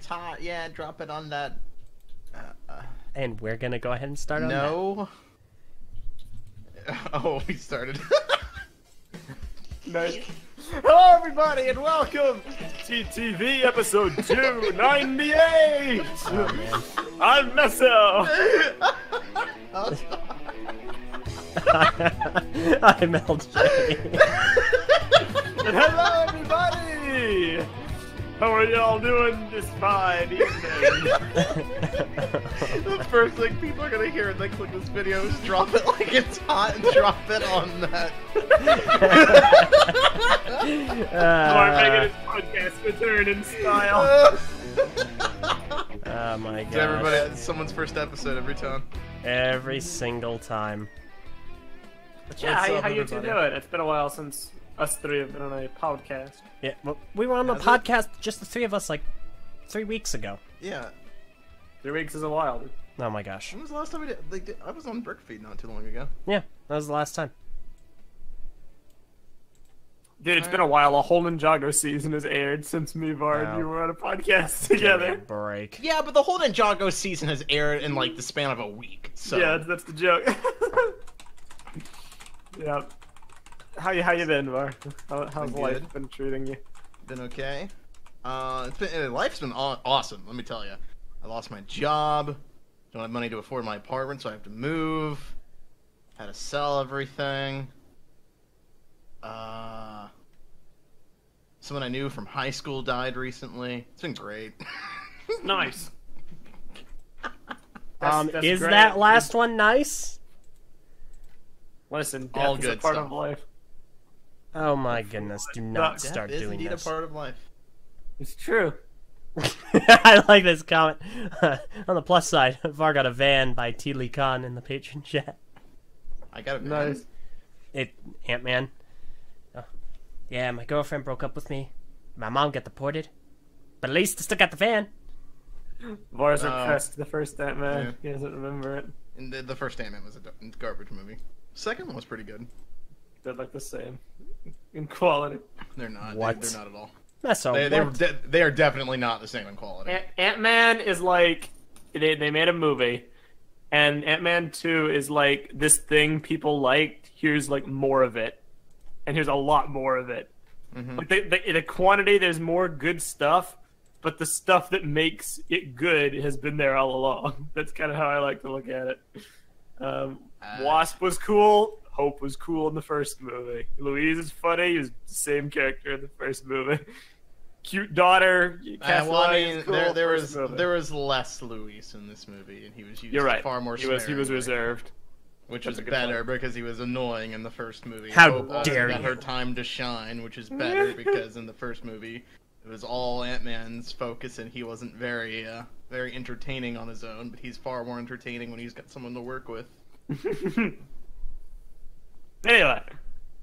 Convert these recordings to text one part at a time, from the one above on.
it's hot. Yeah, drop it on that. And we're gonna go ahead and start on No. Oh, we started. Nice. Hello, everybody, and welcome to TTV episode 298. Oh, man. I'm Meso. I'm Eljay. And hello, everybody. How are y'all doing this fine evening? The first thing people are gonna hear when they click this video is drop it like it's hot and drop it on that. Mark making his podcast return in style. Oh my god. Everybody, it's someone's first episode every time. Every single time. But yeah, how you two doing? It's been a while since us three have been on a podcast. Yeah, well, we were on the podcast, just the three of us, like 3 weeks ago. Yeah. 3 weeks is a while, dude. Oh my gosh. When was the last time we did? Like, I was on BrickFeed not too long ago. Yeah, that was the last time. Dude, it's been a while. A whole Ninjago season has aired since me, Var, and you were on a podcast together. Break. Yeah, but the whole Ninjago season has aired in like the span of a week. So Yeah, that's the joke. Yeah. How you been, Var? How's Been life good. been treating you? Been okay. Life's been awesome. Let me tell you. I lost my job. Don't have money to afford my apartment, so I have to move. Had to sell everything. Someone I knew from high school died recently. It's been great. Nice. That's Is great. that last one nice? Listen, All death is a good part stuff. of life. Oh my goodness, do not Death start is doing indeed this. a part of life. It's true. I like this comment. On the plus side, Var got a van by T. Lee Khan in the patron chat. I got it. Nice. Ant-Man. Oh. Yeah, my girlfriend broke up with me. My mom got deported. But at least I still got the van. Var's repressed the first Ant-Man. Yeah. He doesn't remember it. And the first Ant-Man was a garbage movie. Second one was pretty good. They're like the same in quality. They're not. What? They're not at all. Meso, They are definitely not the same in quality. Ant-Man is like they made a movie, and Ant-Man 2 is like this thing people liked. Here's like more of it, and here's a lot more of it. Mm-hmm. Like the quantity, there's more good stuff, but the stuff that makes it good has been there all along. That's kind of how I like to look at it. Wasp was cool. Hope was cool in the first movie. Louise is funny. He was the same character in the first movie. Cute daughter. Well, I mean, is cool there first movie. was less Luis in this movie, and he was used You're right. far more. He was sparingly, reserved. which That's was a good better because he was annoying in the first movie. How Hope also dare got you. her time to shine, which is better because in the first movie it was all Ant-Man's focus, and he wasn't very entertaining on his own. But he's far more entertaining when he's got someone to work with. Anyway,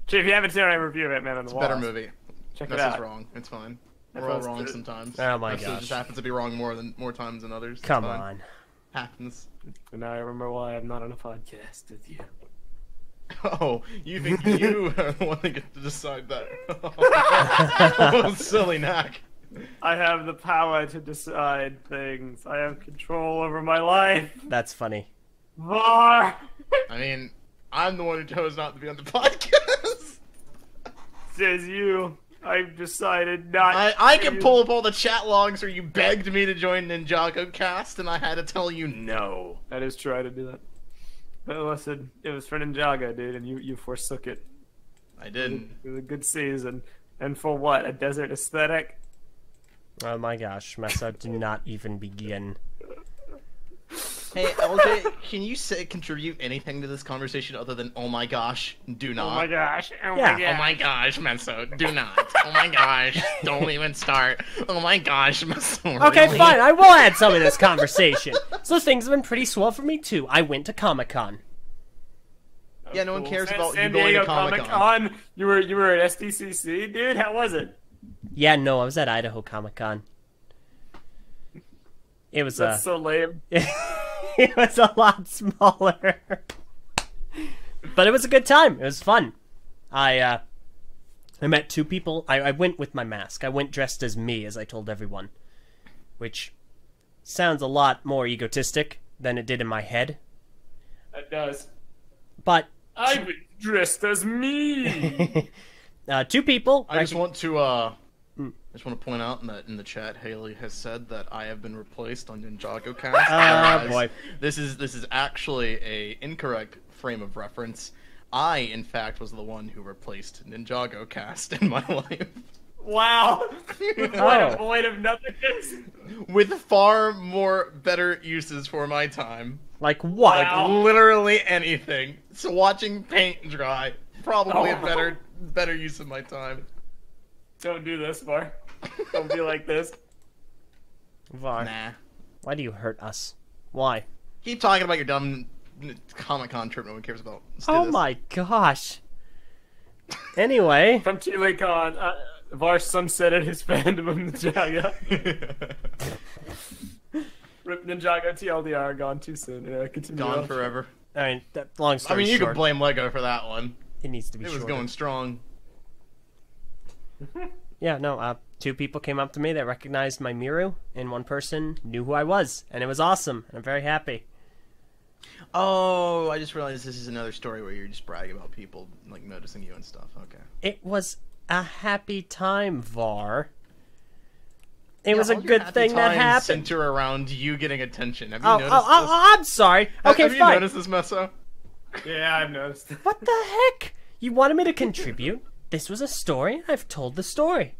if you haven't seen our review of Ant-Man and the It's a better Wasp, movie. check it This out. is wrong. It's fine. That We're all was wrong good. sometimes. Oh my Meso gosh. just happens to be wrong more times than others. It's come fine. on. Happens. And now I remember why I'm not on a podcast with you. Oh, you think you are the one that gets to decide that? Oh, silly knack. I have the power to decide things. I have control over my life. That's funny. Var! I mean, I'm the one who chose not to be on the podcast. Says you. I've decided not I to. can pull up all the chat logs where you begged me to join Ninjago Cast, and I had to tell you no. That is true, I did do that. But listen, it was for Ninjago, dude, and you forsook it. I didn't. It was a good season. And for what? A desert aesthetic? Oh my gosh, Meso, do not even begin. Hey, LJ, can you contribute anything to this conversation other than "Oh my gosh"? Do not. Oh my gosh. Oh Yeah. my gosh. Oh my gosh, Meso, do not. Oh my gosh, don't even start. Oh my gosh, Meso. Okay, really? fine, I will add some of this conversation. So things have been pretty swell for me, too. I went to Comic-Con. Yeah, no one Cool. cares about San you going to Diego Comic-Con. You were at SDCC, dude? How was it? Yeah, no, I was at Idaho Comic-Con. It was, That's so lame. it was a lot smaller. But it was a good time. It was fun. I met two people. I went with my mask. I went dressed as me, as I told everyone. which sounds a lot more egotistic than it did in my head. It does. But I've been dressed as me. 2 people. I just want to point out that in the chat, Haley has said that I have been replaced on Ninjago Cast. Boy. This is actually a incorrect frame of reference. I, in fact, was the one who replaced Ninjago Cast in my life. Wow. What a void of nothingness. With far more better uses for my time. Like what? Wow. Like literally anything. So watching paint dry, probably a better use of my time. Don't do this, Var. Don't be like this. Var, Nah. why do you hurt us? Why? Keep talking about your dumb Comic-Con trip no one cares about. Let's do Oh this. my gosh. Anyway. From TileCon, Var sunsetted his fandom of Ninjago. Rip Ninjago TLDR, gone too soon. Continue Gone on. forever. I mean, long I story mean, you short. could blame Lego for that one. It needs to be It was shorter. going strong. Yeah, no, 2 people came up to me that recognized my Miru, and 1 person knew who I was, and it was awesome, and I'm very happy. Oh, I just realized this is another story where you're just bragging about people like noticing you and stuff. Okay. It was a happy time, Var. It was Yeah, a all your good happy thing that times happened. Center around you getting attention. Have you Oh, noticed this? I'm sorry. Okay, Have you fine. noticed this, Meso? Yeah, I've noticed. What the heck? You wanted me to contribute? This was a story. I've told the story.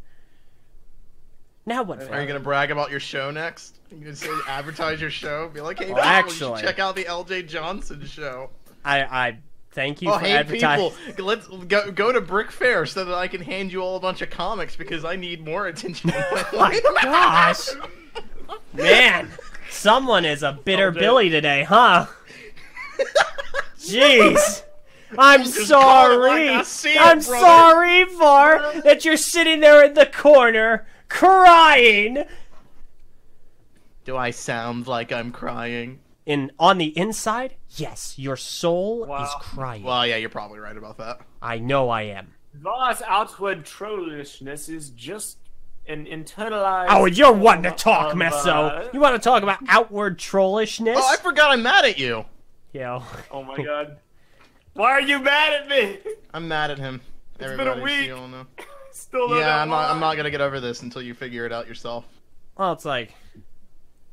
Now what? Are you gonna brag about your show next? You gonna say advertise your show? Be like, hey, Well, people, you actually- should check out the Eljay Johnson show. I thank you Oh, for hey, advertising. people, let's go to Brick Fair so that I can hand you all a bunch of comics because I need more attention in my life. Gosh, man, someone is a bitter Eljay. Billy today, huh? Jeez. I'm Just sorry. call it like I see it, I'm brother. sorry, Var, that you're sitting there in the corner crying. Do I sound like I'm crying? On the inside, yes, your soul Wow. is crying. Well, yeah, you're probably right about that. I know I am. Var's outward trollishness is just an internalized. Oh, you're wanting to form talk, of, Meso. You want to talk about outward trollishness? Oh, I forgot I'm mad at you. Yo. Oh my god. Why are you mad at me? I'm mad at him. It's been a Everybody, so week. you all know. Still don't Yeah, know I'm why. not gonna get over this until you figure it out yourself. Well, it's like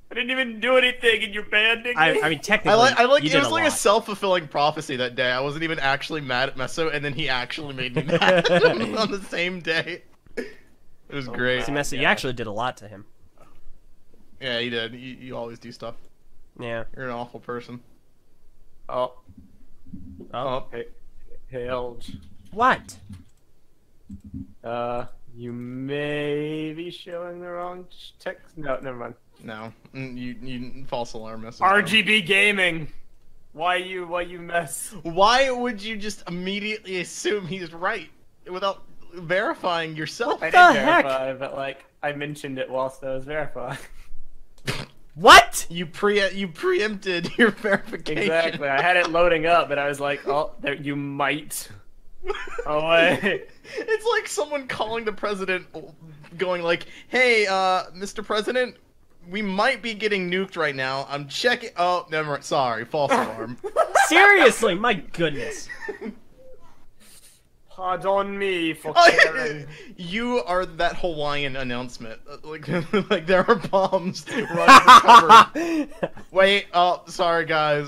I didn't even do anything and you're banding me. I mean, technically, I like you it did was a like lot. a self-fulfilling prophecy that day. I wasn't even actually mad at Meso, and then he actually made me mad on the same day. It was great. See, Messi, you Yeah. actually did a lot to him. Yeah, you did. You always do stuff. Yeah. You're an awful person. Oh, Oh. hey, Eljay. What? You may be showing the wrong text. No, never mind. No, you false alarm Meso. RGB gaming. Why you mess? Why would you just immediately assume he's right without verifying yourself? I the did heck? verify, but like I mentioned it whilst I was verifying. What? You preempted your verification. Exactly. I had it loading up, but I was like, oh, there, you might. Oh wait. It's like someone calling the president, going like, "Hey, Mr. President, we might be getting nuked right now. I'm checking." Oh, never mind. Sorry, false alarm. Seriously, my goodness. Pardon me for Oh, caring. you are that Hawaiian announcement. Like there are bombs running the cover. Wait, oh, sorry guys.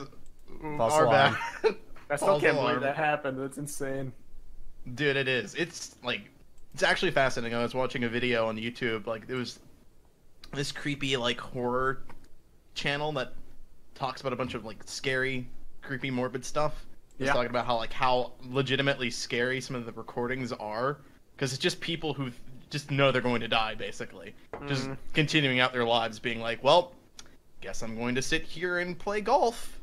False Our alarm. bad. I still False can't alarm. believe that happened. That's insane. Dude, it is. It's like, it's actually fascinating. I was watching a video on YouTube. Like, there was this creepy like horror channel that talks about a bunch of like scary, creepy, morbid stuff. It's Yeah. talking about how legitimately scary some of the recordings are, because it's just people who just know they're going to die, basically, just continuing out their lives, being like, well, guess I'm going to sit here and play golf,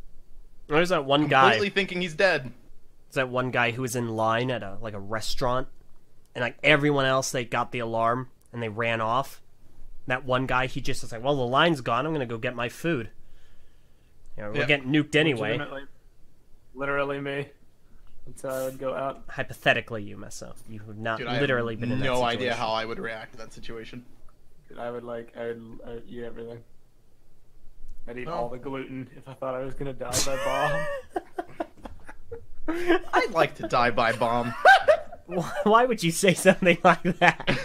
There's that one completely guy. thinking he's dead. There's that one guy who was in line at a restaurant, and like everyone else, they got the alarm and they ran off. That one guy, he just was like, "Well, the line's gone. I'm gonna go get my food." You know, we're Yeah. getting nuked anyway. Literally me. That's how I would go out. Hypothetically, you Meso. You have not Dude, I literally have been in that no situation. idea how I would react to that situation. I would eat everything. I'd eat all the gluten if I thought I was gonna die by bomb. I'd like to die by bomb. Why would you say something like that?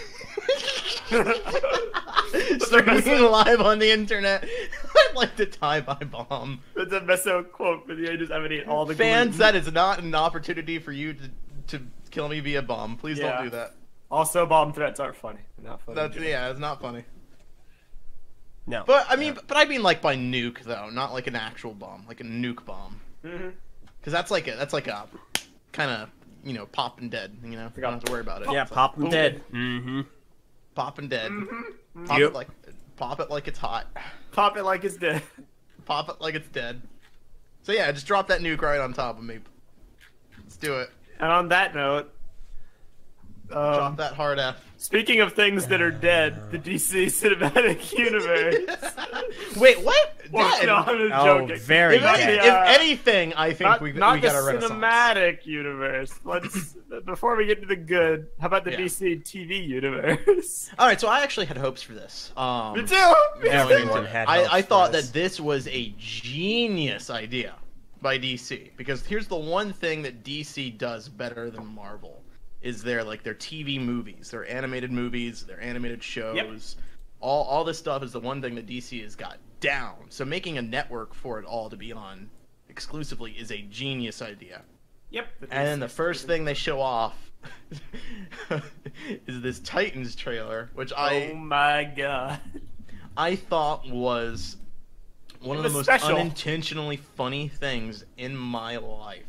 Streaming live on the internet. I'd like to die by bomb. That's a Meso quote for the ages. I would eat all the Fans, gluten. that is not an opportunity for you to kill me via bomb. Please don't do that. Also, bomb threats aren't funny. They're not funny. It's not funny. No. But I mean like by nuke though, not like an actual bomb, like a nuke bomb. Because that's like a kind of pop and dead. You know, you don't have to worry about it. Yeah, pop and dead. Mm-hmm. Pop and dead. Pop it like it's hot. Pop it like it's dead. Pop it like it's dead. So yeah, just drop that nuke right on top of me. Let's do it. And on that note, drop that hard F. Speaking of things that are dead, the DC Cinematic Universe. Wait, what? Well, no, I'm just joking. Very if dead. anything, I think we not got a the renaissance. Cinematic Universe. Let's before we get to the good. How about the DC TV Universe? All right, so I actually had hopes for this. Me too. Everyone had hopes I for thought this. that this was a genius idea by DC, because here's the one thing that DC does better than Marvel is their TV movies, their animated movies, their animated shows. Yep. All this stuff is the one thing that DC has got down. So making a network for it all to be on exclusively is a genius idea. Yep. And then the first thing they show off is this Titans trailer, which oh my god, I thought was one of the most special. unintentionally funny things in my life.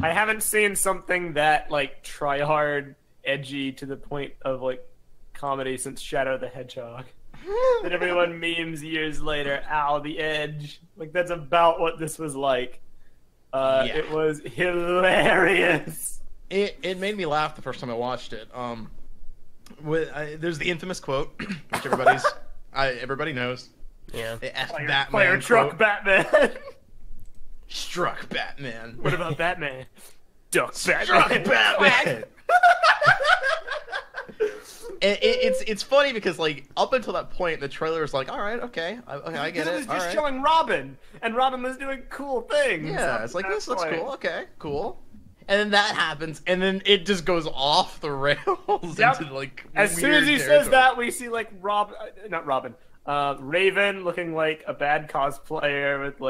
I haven't seen something that try hard, edgy to the point of comedy since Shadow the Hedgehog. That everyone memes years later. Ow, the edge. That's about what this was like. It was hilarious. It made me laugh the first time I watched it. There's the infamous quote, which everybody knows. Yeah. The F Fire Batman truck quote. Batman. Struck Batman. What about Batman? Duck Struck Batman. It's funny because up until that point the trailer is all right, okay, I get it. It was all just right. showing Robin, and Robin was doing cool things. Yeah, it's this looks point. cool. Okay, cool. And then that happens, and then it just goes off the rails Yep. into As soon as he says that, we see Raven looking like a bad cosplayer with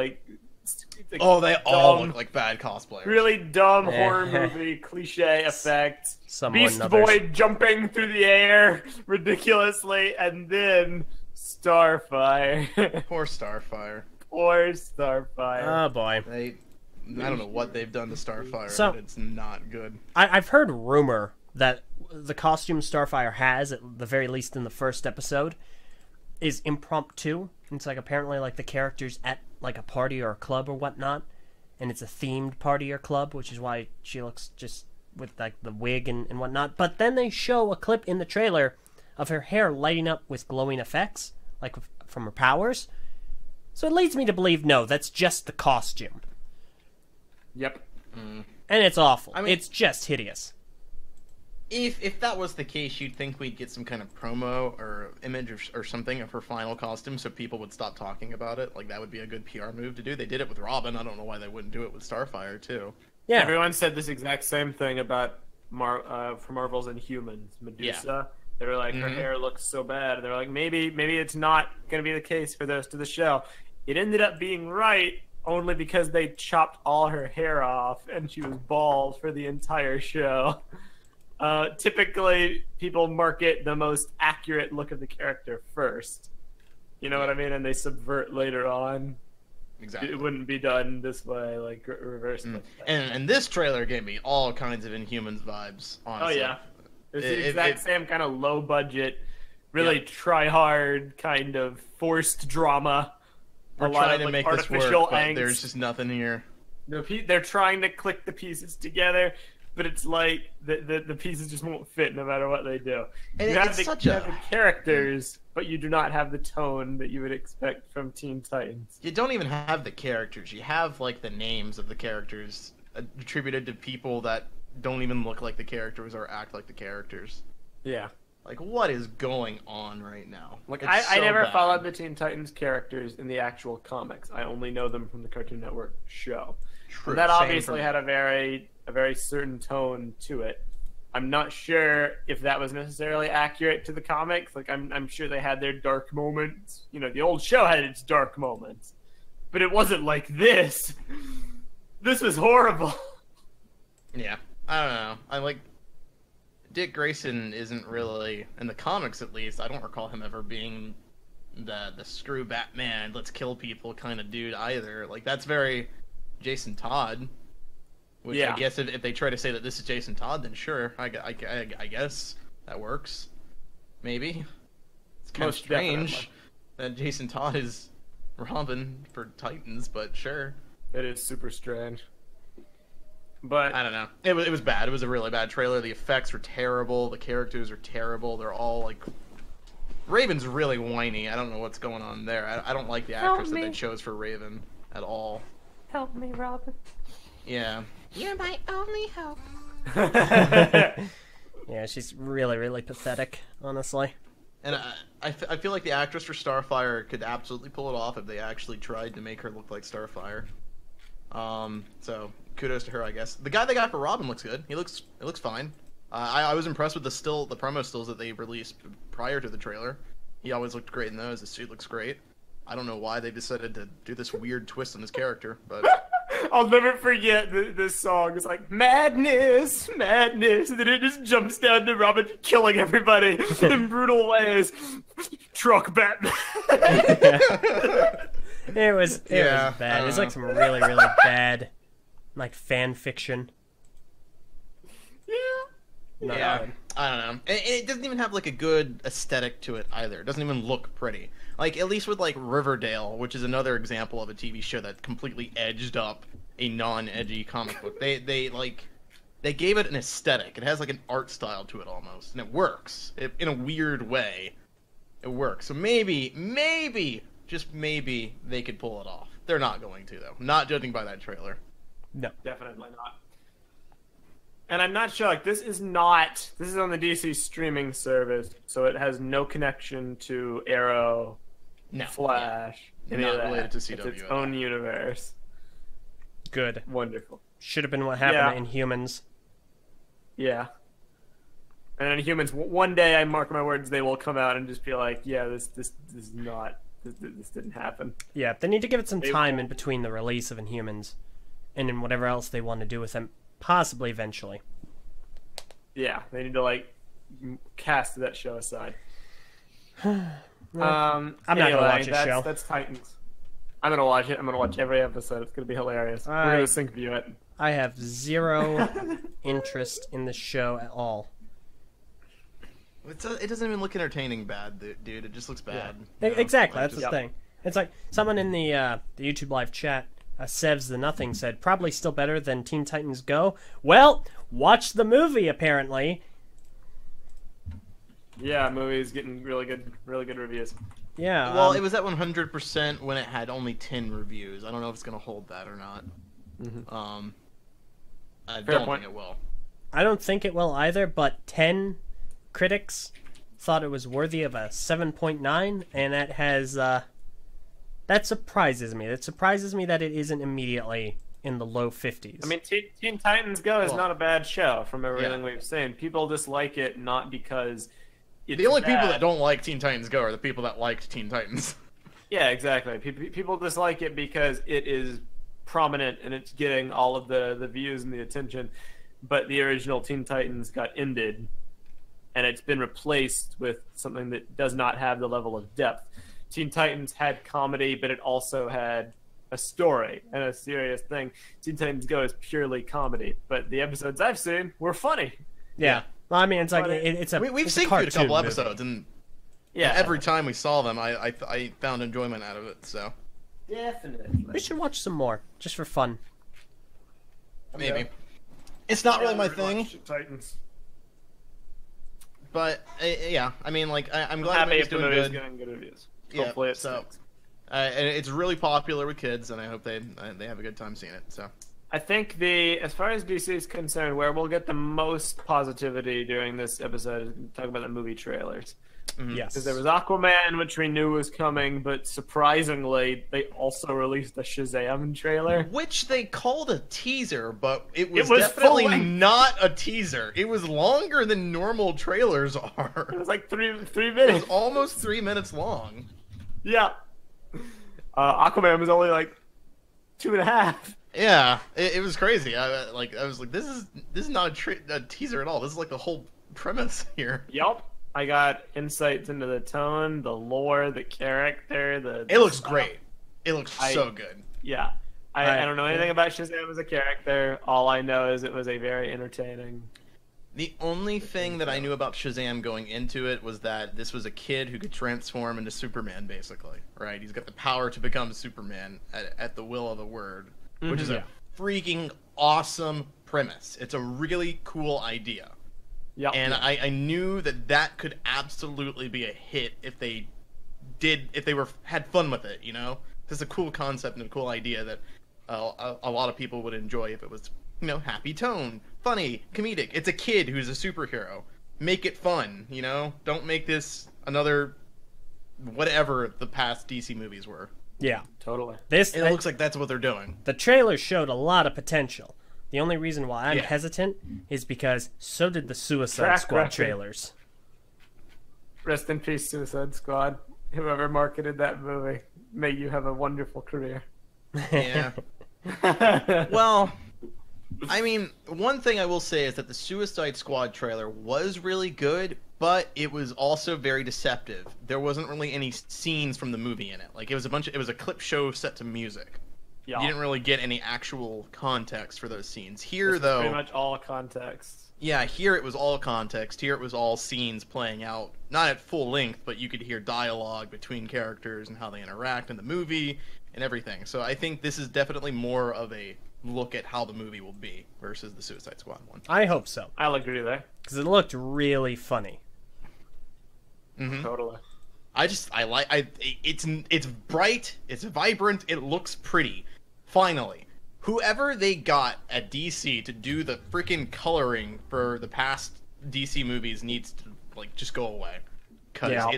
oh, they all look like bad cosplayers. really dumb horror movie cliche effect. Some more Beast than Boy others. jumping through the air ridiculously, and then Starfire. Poor Starfire. Poor Starfire. Oh boy. I don't know what they've done to Starfire, So- but it's not good. I've heard rumor that the costume Starfire has, at the very least in the first episode, is impromptu. It's apparently the characters at a party or a club or whatnot, and it's a themed party or club, which is why she looks just with the wig and whatnot. But then they show a clip in the trailer of her hair lighting up with glowing effects, from her powers. So it leads me to believe, no, that's just the costume. Yep. And it's awful. I mean- It's just hideous. If that was the case, you'd think we'd get some kind of promo or image or something of her final costume, so people would stop talking about it. That would be a good PR move to do. They did it with Robin. I don't know why they wouldn't do it with Starfire too. Yeah. Everyone said this exact same thing about for Marvel's Inhumans, Medusa. Yeah. They were her hair looks so bad. They're maybe it's not going to be the case for the rest of the show. It ended up being right only because they chopped all her hair off and she was bald for the entire show. Typically, people market the most accurate look of the character first. You know what I mean? And they subvert later on. Exactly. It wouldn't be done this way, reverse. And this trailer gave me all kinds of Inhumans vibes, honestly. Oh, yeah. It's the exact same kind of low budget, really try hard kind of forced drama. We're a lot trying of to make this artificial work, but angst. there's just nothing here. They're trying to click the pieces together, but it's the pieces just won't fit no matter what they do. And you have it's the, such you a- have the characters, but you do not have the tone that you would expect from Teen Titans. You don't even have the characters. You have the names of the characters attributed to people that don't even look like the characters or act like the characters. Yeah. Like, what is going on right now? Like, It's I so never bad. followed the Teen Titans characters in the actual comics. I only know them from the Cartoon Network show. True, And that same for obviously me. had a very certain tone to it. I'm not sure if that was necessarily accurate to the comics. Like, I'm sure they had their dark moments. You know, the old show had its dark moments. But it wasn't like this. This was horrible. Yeah, I don't know. I like Dick Grayson isn't really in the comics, at least. I don't recall him ever being the screw Batman, let's kill people kind of dude either. Like that's very Jason Todd. Which Yeah. I guess if they try to say that this is Jason Todd, then sure, I guess that works. Maybe it's kind of Most strange definitely. that Jason Todd is Robin for Titans, but sure. It is super strange. But I don't know. It was bad. It was a really bad trailer. The effects were terrible. The characters are terrible. They're all like... Raven's really whiny. I don't know what's going on there. I don't like the actress that they chose for Raven at all. help me, Robin. Yeah. You're my only hope. Yeah, she's really, really pathetic, honestly. And I feel like the actress for Starfire could absolutely pull it off if they actually tried to make her look like Starfire. So kudos to her, I guess. The guy they got for Robin looks good. It looks fine. I was impressed with the promo stills that they released prior to the trailer. He always looked great in those. His suit looks great. I don't know why they decided to do this weird twist on his character, but I'll never forget this song. It's like, madness, madness. And then it just jumps down to Robin killing everybody in brutal ways. Truck Batman. It was Yeah, bad. It was I like some really, really bad, like, fan fiction. Yeah. Not yeah, good. I don't know. And it doesn't even have like a good aesthetic to it either. It doesn't even look pretty. Like at least with like Riverdale, which is another example of a TV show that completely edged up a non-edgy comic book. They gave it an aesthetic. It has like an art style to it almost, and it works. In a weird way, it works. So maybe, just maybe they could pull it off. They're not going to though. Not judging by that trailer. No. Definitely not. And I'm not sure, like, this is on the DC streaming service, so it has no connection to Arrow, No. Flash, any Not of that. related to It's CW its at own universe. Good. Wonderful. Should have been what happened Yeah. in Humans. Yeah. And then Humans, one day, I mark my words, they will come out and just be like, yeah, this is not, this didn't happen. Yeah, they need to give it some They time will. in between the release of Inhumans and in whatever else they want to do with them, possibly eventually. Yeah, they need to, like, cast that show aside. I'm not gonna watch the show. That's Titans. I'm gonna watch it. I'm gonna watch every episode. It's gonna be hilarious. We're gonna sync view it. I have zero interest in the show at all. It doesn't even look entertaining bad, dude. It just looks bad. Exactly, Like, that's the just- thing. It's like someone in the YouTube live chat, Sevs the Nothing, said probably still better than Teen Titans Go. Well, watch the movie apparently. Yeah, movie's getting really good reviews. Yeah. Well, it was at 100% when it had only 10 reviews. I don't know if it's going to hold that or not. I Fair don't point. think it will. I don't think it will either, but 10 critics thought it was worthy of a 7.9, and that has that surprises me. It surprises me that it isn't immediately in the low 50s. I mean, Teen Titans Go is Well, not a bad show from everything yeah. we've seen. People dislike it not because it's The only people bad. that don't like Teen Titans Go are the people that liked Teen Titans. Yeah, exactly. People dislike it because it is prominent and it's getting all of the views and the attention. But the original Teen Titans got ended, and it's been replaced with something that does not have the level of depth. Teen Titans had comedy, but it also had a story and a serious thing. Teen Titans Go is purely comedy, but the episodes I've seen were funny. yeah. Well, I mean, it's like But it's a We've it's a synced through a cartoon couple movie. episodes, and Yeah, every time we saw them, I found enjoyment out of it. So definitely. We should watch some more just for fun. maybe Yeah. it's not really my thing, Titans. but yeah. I mean, like I'm glad the Happy movie's if the doing movie's good. getting good reviews. Yeah, Hopefully it so- sticks. And it's really popular with kids, and I hope they have a good time seeing it. So I think as far as DC is concerned, where we'll get the most positivity during this episode is talking about the movie trailers. Yes. Because there was Aquaman, which we knew was coming, but surprisingly, they also released a Shazam trailer. Which they called a teaser, but it was full-length. definitely not a teaser. It was longer than normal trailers are. It was like three It minutes. was almost 3 minutes long. Yeah. Aquaman was only like 2.5. Yeah, it was crazy. I was like, this is not a teaser at all. This is like the whole premise here. Yup. I got insights into the tone, the lore, the character, It looks great. It looks so good. Yeah. I don't know anything about Shazam as a character. All I know is it was a very entertaining. The only thing that I knew about Shazam going into it was that this was a kid who could transform into Superman, basically. Right? He's got the power to become Superman at the will of the word, which is a freaking awesome premise. It's a really cool idea. Yeah. And I knew that could absolutely be a hit if they had fun with it, you know? This is a cool concept and a cool idea that a lot of people would enjoy if it was, you know, happy tone, funny, comedic. It's a kid who's a superhero. Make it fun, you know? Don't make this another whatever the past DC movies were. Yeah. Totally. It looks like that's what they're doing. The trailer showed a lot of potential. The only reason why I'm Yeah. hesitant is because so did the Suicide Track Squad record. trailers. Rest in peace, Suicide Squad. Whoever marketed that movie, may you have a wonderful career. Yeah. Well, I mean, one thing I will say is that the Suicide Squad trailer was really good, but it was also very deceptive. There wasn't really any scenes from the movie in it. Like, it was a clip show set to music. Yeah. You didn't really get any actual context for those scenes. Here, This is though, pretty much all context. yeah, here it was all context. Here it was all scenes playing out, not at full length, but you could hear dialogue between characters and how they interact in the movie and everything. So I think this is definitely more of a look at how the movie will be versus the Suicide Squad one. I hope so, I'll agree there. because it looked really funny. Totally. It's bright, it's vibrant, it looks pretty. Finally, whoever they got at DC to do the freaking coloring for the past DC movies needs to just go away, because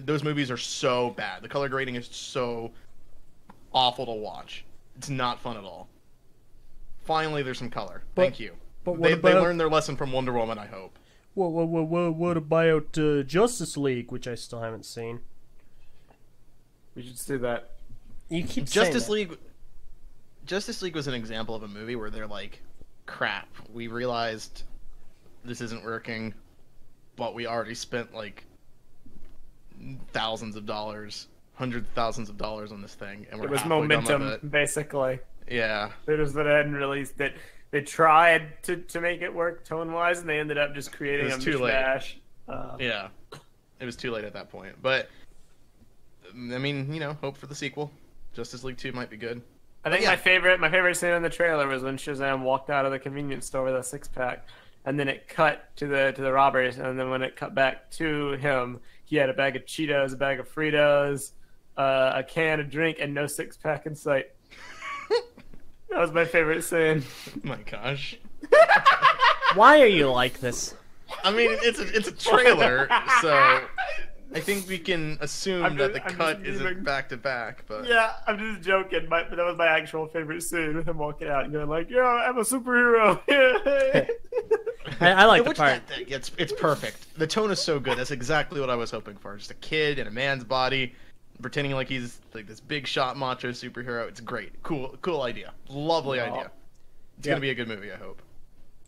those movies are so bad. The color grading is so awful to watch. It's not fun at all. Finally, there's some color. Thank you. But They learned their lesson from Wonder Woman, I hope. What about Justice League, which I still haven't seen? We should see that. You keep saying that. Justice League was an example of a movie where they're like, crap, we realized this isn't working, but we already spent thousands of dollars, hundreds of thousands of dollars on this thing, and we're It was halfway done with momentum, it. basically. Yeah. They just hadn't released it. They tried to make it work tone-wise, and they ended up just creating It a was too late. mishmash. Yeah. It was too late at that point. But, I mean, hope for the sequel. Justice League 2 might be good. I think yeah. my favorite scene in the trailer was when Shazam walked out of the convenience store with a six-pack, and then it cut to the robbers, and then when it cut back to him, he had a bag of Cheetos, a bag of Fritos, a can of drink, and no six-pack in sight. That was my favorite scene. Oh my gosh. Why are you like this? I mean, it's a trailer, so I think we can assume that the I'm cut just isn't leaving. back to back. But Yeah, I'm just joking, but that was my actual favorite scene with him walking out and going like, "Yeah, I'm a superhero." I like the Which part. it's perfect. The tone is so good. That's exactly what I was hoping for. Just a kid in a man's body, pretending like he's this big shot macho superhero. It's great. Cool idea. Lovely idea. It's gonna be a good movie, I hope.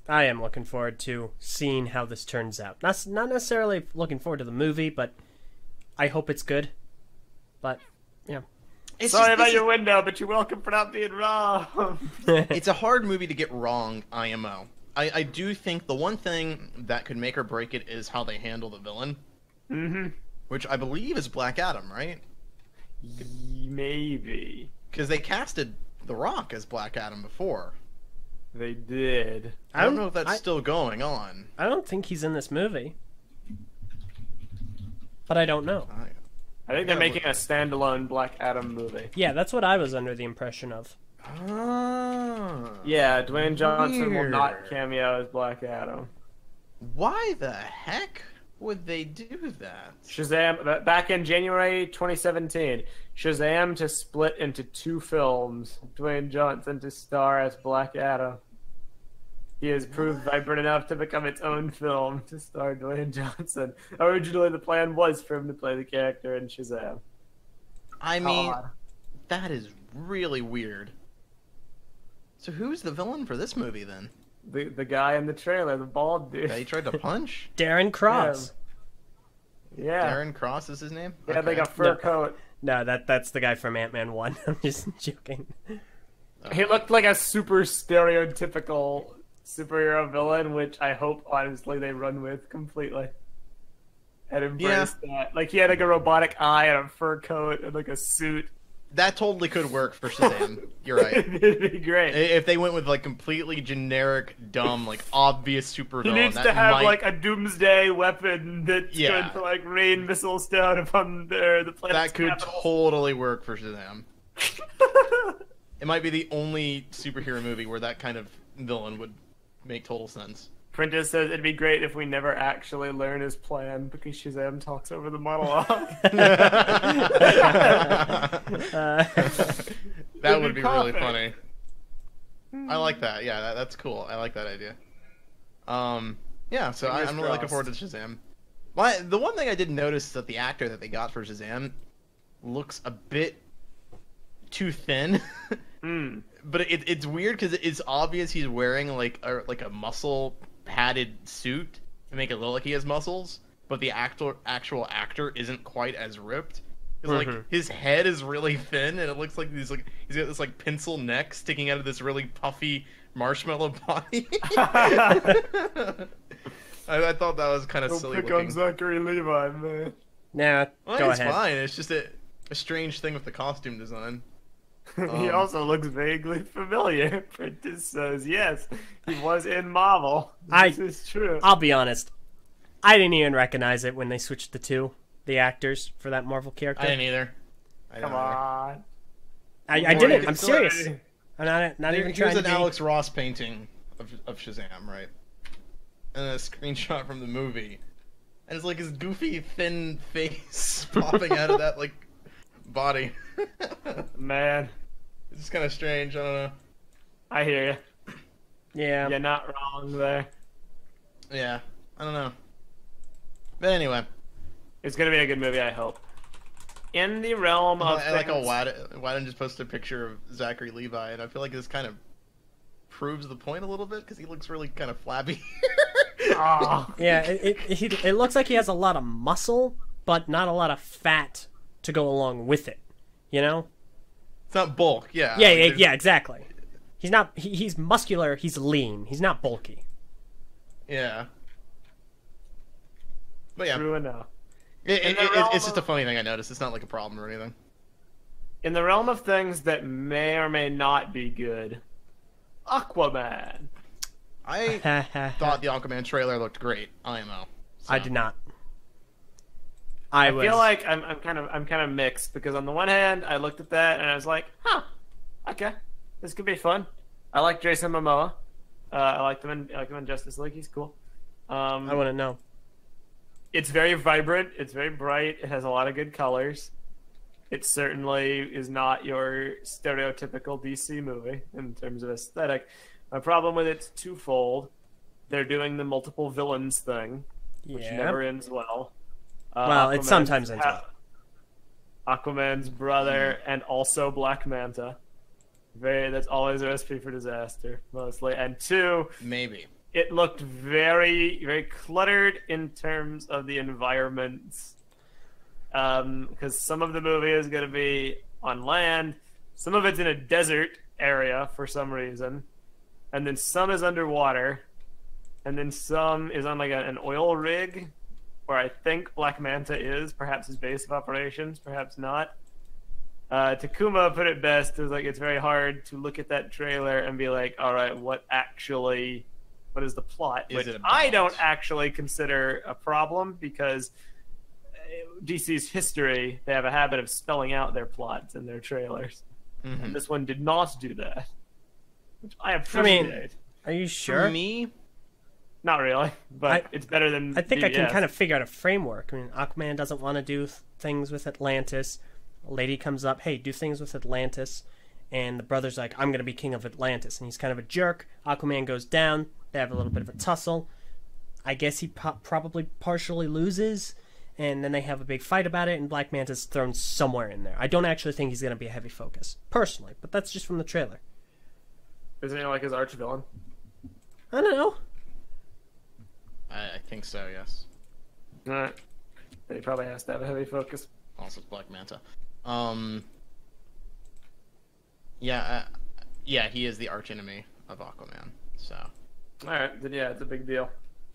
I am looking forward to seeing how this turns out. Not necessarily looking forward to the movie, but I hope it's good. But, yeah. Sorry about your window, but you're welcome for not being wrong. It's a hard movie to get wrong, IMO. I do think the one thing that could make or break it is how they handle the villain. Mm-hmm. Which I believe is Black Adam, right? Maybe. Because they casted The Rock as Black Adam before. They did. I don't know if that's still going on. I don't think he's in this movie. But I don't know. I think they're making a standalone Black Adam movie. Yeah, that's what I was under the impression of. Yeah, Dwayne Johnson will not Weird. cameo as Black Adam. Why the heck would they do that? Shazam, back in January 2017, Shazam to split into 2 films. Dwayne Johnson to star as Black Adam. He has proved vibrant enough to become its own film to star Dwayne Johnson. Originally, the plan was for him to play the character in Shazam. I mean, God. that is really weird. So who's the villain for this movie then? The guy in the trailer, the bald dude. That he tried to punch? Darren Cross. Yeah. Darren Cross is his name? Yeah, they got fur No. coat. No, that's the guy from Ant-Man 1. I'm just joking. He looked like a super stereotypical superhero villain, which I hope, honestly, they run with completely. And embrace that. Like, he had like a robotic eye and a fur coat and like a suit. That totally could work for Shazam. You're right. It'd be great. If they went with like completely generic, dumb, like obvious supervillain, He needs that to have might... like a doomsday weapon that's Yeah. going to like rain missiles down upon the planet's that could capital. totally work for Shazam. It might be the only superhero movie where that kind of villain would make total sense. Prentice says it'd be great if we never actually learn his plan because Shazam talks over the monologue. That would be really perfect. funny. I like that. Yeah, that's cool. I like that idea. Yeah, so Fingers I'm really looking forward to crossed. Shazam. The one thing I did notice is that the actor that they got for Shazam looks a bit too thin. But it's weird because it's obvious he's wearing like a muscle padded suit to make it look like he has muscles, but the actual actor isn't quite as ripped. Because like his head is really thin, and it looks like he's got this like pencil neck sticking out of this really puffy marshmallow body. I thought that was kind of Don't silly pick looking. on Zachary Levi, man. Nah, Well, go it's ahead. fine. It's just a strange thing with the costume design. He also looks vaguely familiar. Prentice says, yes, he was in Marvel. This is true. I'll be honest. I didn't even recognize it when they switched the actors for that Marvel character. I didn't either. Come on. I didn't. I'm It's serious. I'm not even Here's trying to an be. Alex Ross painting of Shazam, right? And a screenshot from the movie. And it's like his goofy, thin face popping out of that, like, body. Man, It's just kind of strange. I don't know. I hear you. Yeah. You're not wrong there. Yeah, I don't know. But anyway, It's going to be a good movie, I hope. In the realm of I like how things- Wadden just posted a picture of Zachary Levi, and I feel like this kind of proves the point a little bit because he looks really kind of flabby. Aw. Yeah, it looks like he has a lot of muscle, but not a lot of fat to go along with it. You know? It's not bulk, yeah. Yeah, like, yeah, there's- yeah, exactly. He's not. He's muscular. He's lean. He's not bulky. Yeah. But yeah, True enough. it's realm just a of- funny thing I noticed. It's not like a problem or anything. In the realm of things that may or may not be good, Aquaman. I thought the Aquaman trailer looked great. IMO. So. I did not. I feel like I'm kind of mixed because on the one hand I looked at that and I was like, huh, okay, this could be fun. I like Jason Momoa. I like him in Justice League. He's cool. I wouldn't know. It's very vibrant. It's very bright. It has a lot of good colors. It certainly is not your stereotypical DC movie in terms of aesthetic. My problem with it's twofold. They're doing the multiple villains thing, which Yeah. never ends well. Well, it Aquaman's sometimes ends well. Aquaman's brother and also Black Manta. That's always a recipe for disaster, mostly. And two, Maybe. it looked very, very cluttered in terms of the environments. Because some of the movie is going to be on land, some of it's in a desert area for some reason, and then some is underwater, and then some is on like an oil rig, where I think Black Manta is, perhaps his base of operations, perhaps not. Takuma put it best. It was like it's very hard to look at that trailer and be like, all right, what is the plot? Is Which it I about? don't actually consider a problem because DC's history, they have a habit of spelling out their plots in their trailers. and this one did not do that, which I appreciate. Are you sure? For me, not really, but it's better than. I think BVS. I can kind of figure out a framework. I mean, Aquaman doesn't want to do things with Atlantis. A lady comes up, hey, do things with Atlantis. And the brother's like, I'm going to be king of Atlantis. And he's kind of a jerk. Aquaman goes down. They have a little bit of a tussle. I guess he probably partially loses. And then they have a big fight about it. And Black Manta's thrown somewhere in there. I don't actually think he's going to be a heavy focus, personally. But that's just from the trailer. Isn't he like his arch villain? I don't know. I think so, yes. Alright. He probably has to have a heavy focus. Also, Black Manta. Yeah, he is the archenemy of Aquaman. So. Alright, then yeah, it's a big deal.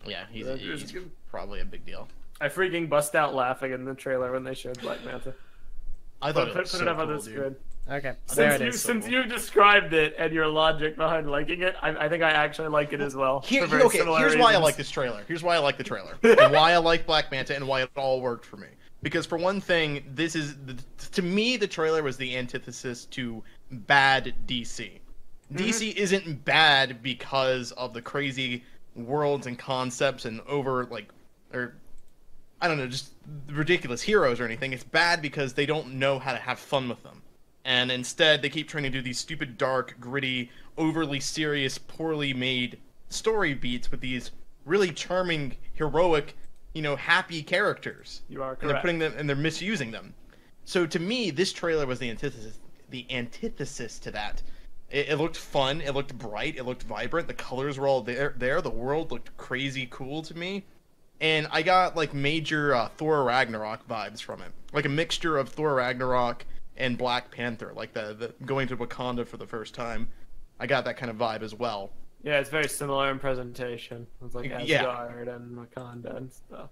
Yeah, he's probably a big deal. I freaking bust out laughing in the trailer when they showed Black Manta. I thought it was put so it up cool, on the dude. screen. Okay, there it is. Since you described it and your logic behind liking it, I think I actually like it as well. Here's for very why similar I reasons. like this trailer. Here's why I like the trailer. And why I like Black Manta and why it all worked for me. Because for one thing, to me, the trailer was the antithesis to bad DC. DC isn't bad because of the crazy worlds and concepts and I don't know, just ridiculous heroes or anything. It's bad because they don't know how to have fun with them. And instead, they keep trying to do these stupid, dark, gritty, overly serious, poorly made story beats with these really charming, heroic, happy characters. You are correct. And they're putting them, and they're misusing them. So to me, this trailer was the antithesis to that. It looked fun. It looked bright. It looked vibrant. The colors were all there. The world looked crazy cool to me. And I got, major Thor Ragnarok vibes from it. Like a mixture of Thor Ragnarok and Black Panther. Like the going to Wakanda for the first time. I got that kind of vibe as well. Yeah, it's very similar in presentation. It's like Yeah. Asgard and Wakanda and stuff.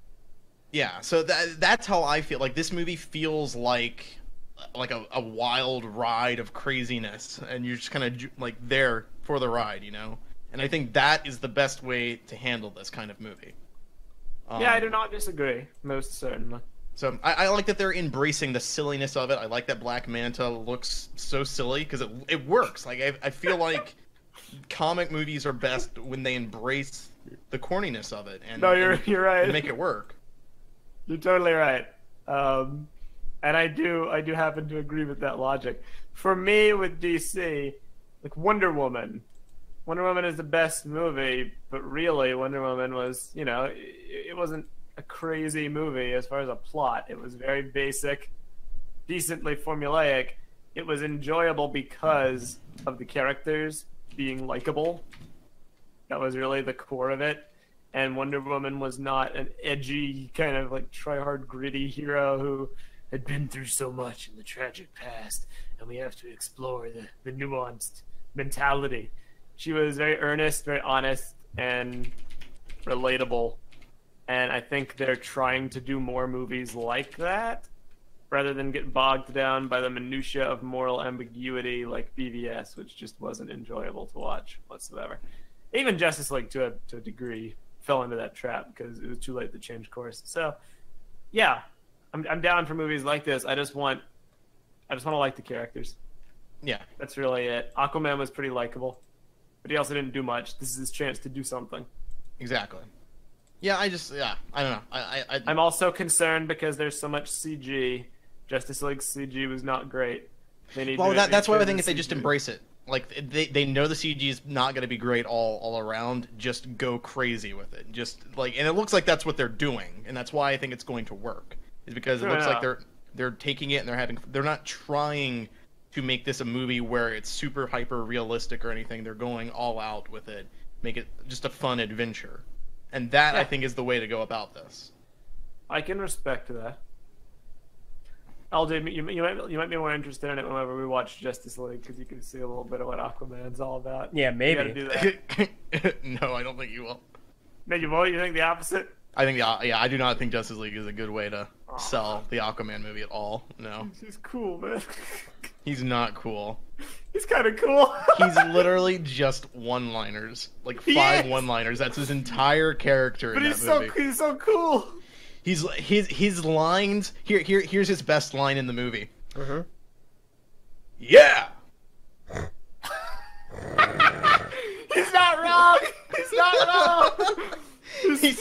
Yeah, so that's how I feel. Like, this movie feels like a wild ride of craziness. And you're just kind of, there for the ride, And I think that is the best way to handle this kind of movie. Yeah, I do not disagree, most certainly. So I like that they're embracing the silliness of it. I like that Black Manta looks so silly because it works. Like I feel like comic movies are best when they embrace the corniness of it and you're right. and make it work. You're totally right. And I do happen to agree with that logic. For me, with DC, Wonder Woman is the best movie, but really Wonder Woman was, it wasn't a crazy movie as far as a plot. It was very basic, decently formulaic. It was enjoyable because of the characters being likable. That was really the core of it. And Wonder Woman was not an edgy, kind of try-hard, gritty hero who had been through so much in the tragic past, and we have to explore the nuanced mentality. She was very earnest, very honest, and relatable. And I think they're trying to do more movies like that, rather than get bogged down by the minutia of moral ambiguity like BVS, which just wasn't enjoyable to watch whatsoever. Even Justice League, to a degree, fell into that trap because it was too late to change course. So, yeah, I'm down for movies like this. I just want to like the characters. Yeah, that's really it. Aquaman was pretty likable, but he also didn't do much. This is his chance to do something. Exactly. Yeah, I don't know. I'm also concerned because there's so much CG. Justice League CG was not great. That's why I think if they just embrace it, they know the CG is not going to be great all around. Just go crazy with it. And it looks like that's what they're doing, and that's why I think it's going to work. Is because it looks like they're taking it and they're not trying to make this a movie where it's super hyper realistic or anything. They're going all out with it, make it just a fun adventure. And that, I think, is the way to go about this. I can respect that. Eljay, you might be more interested in it whenever we watch Justice League, because you can see a little bit of what Aquaman's all about. Yeah, maybe. You gotta do that. No, I don't think you will. No, you won't? You think the opposite? I think, I do not think Justice League is a good way to sell the Aquaman movie at all. No. He's cool, man. He's not cool. He's kind of cool. He's literally just one-liners, 5 one-liners. That's his entire character in that movie. But he's so cool. His lines. Here's his best line in the movie. Mm-hmm. Yeah, wrong. He's not wrong. He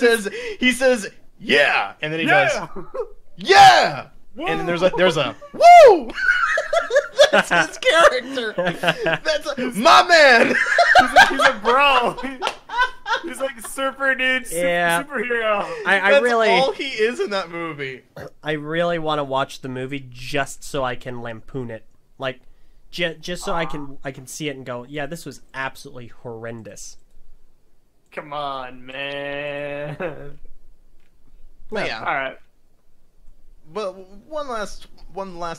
says, yeah, and then he goes, Yeah. yeah, Woo. and then there's a woo. That's his character. My man. He's a bro. He's like surfer dude, superhero. I That's really, all he is in that movie. I really want to watch the movie just so I can lampoon it, like, just so I can see it and go, yeah, this was absolutely horrendous. Come on, man. But yeah. All right. Well, one last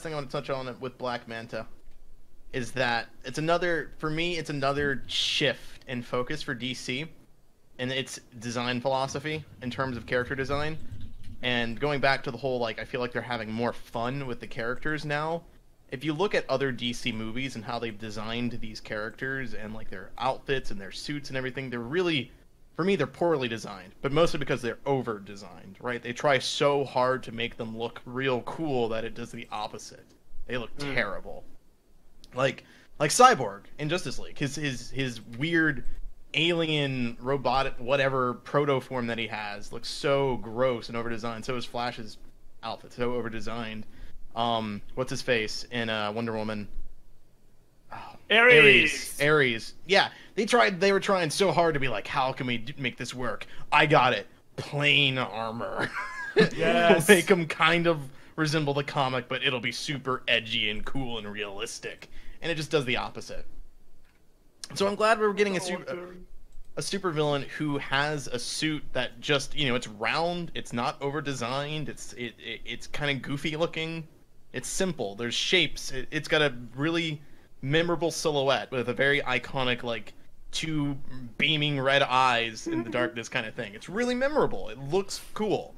thing I want to touch on with Black Manta is that it's another shift in focus for DC and its design philosophy in terms of character design. And going back to the whole, like, I feel like they're having more fun with the characters now. If you look at other DC movies and how they've designed these characters and, like, their outfits and their suits and everything, they're really, for me, they're poorly designed. But mostly because they're over-designed, right? They try so hard to make them look real cool that it does the opposite. They look terrible. Like Cyborg in Justice League. His weird alien robotic whatever proto form that he has looks so gross and over-designed. So is Flash's outfit, so over-designed. What's his face in Wonder Woman? Oh, Ares. Yeah, they were trying so hard to be like, how can we make this work? I got it. Plain armor. Yes. Make him kind of resemble the comic, but it'll be super edgy and cool and realistic. And it just does the opposite. So I'm glad we're getting a supervillain who has a suit that just, it's round, it's not over-designed, it's kind of goofy looking, it's simple, there's shapes, it's got a really memorable silhouette with a very iconic, like, two beaming red eyes in the darkness kind of thing. It's really memorable. It looks cool.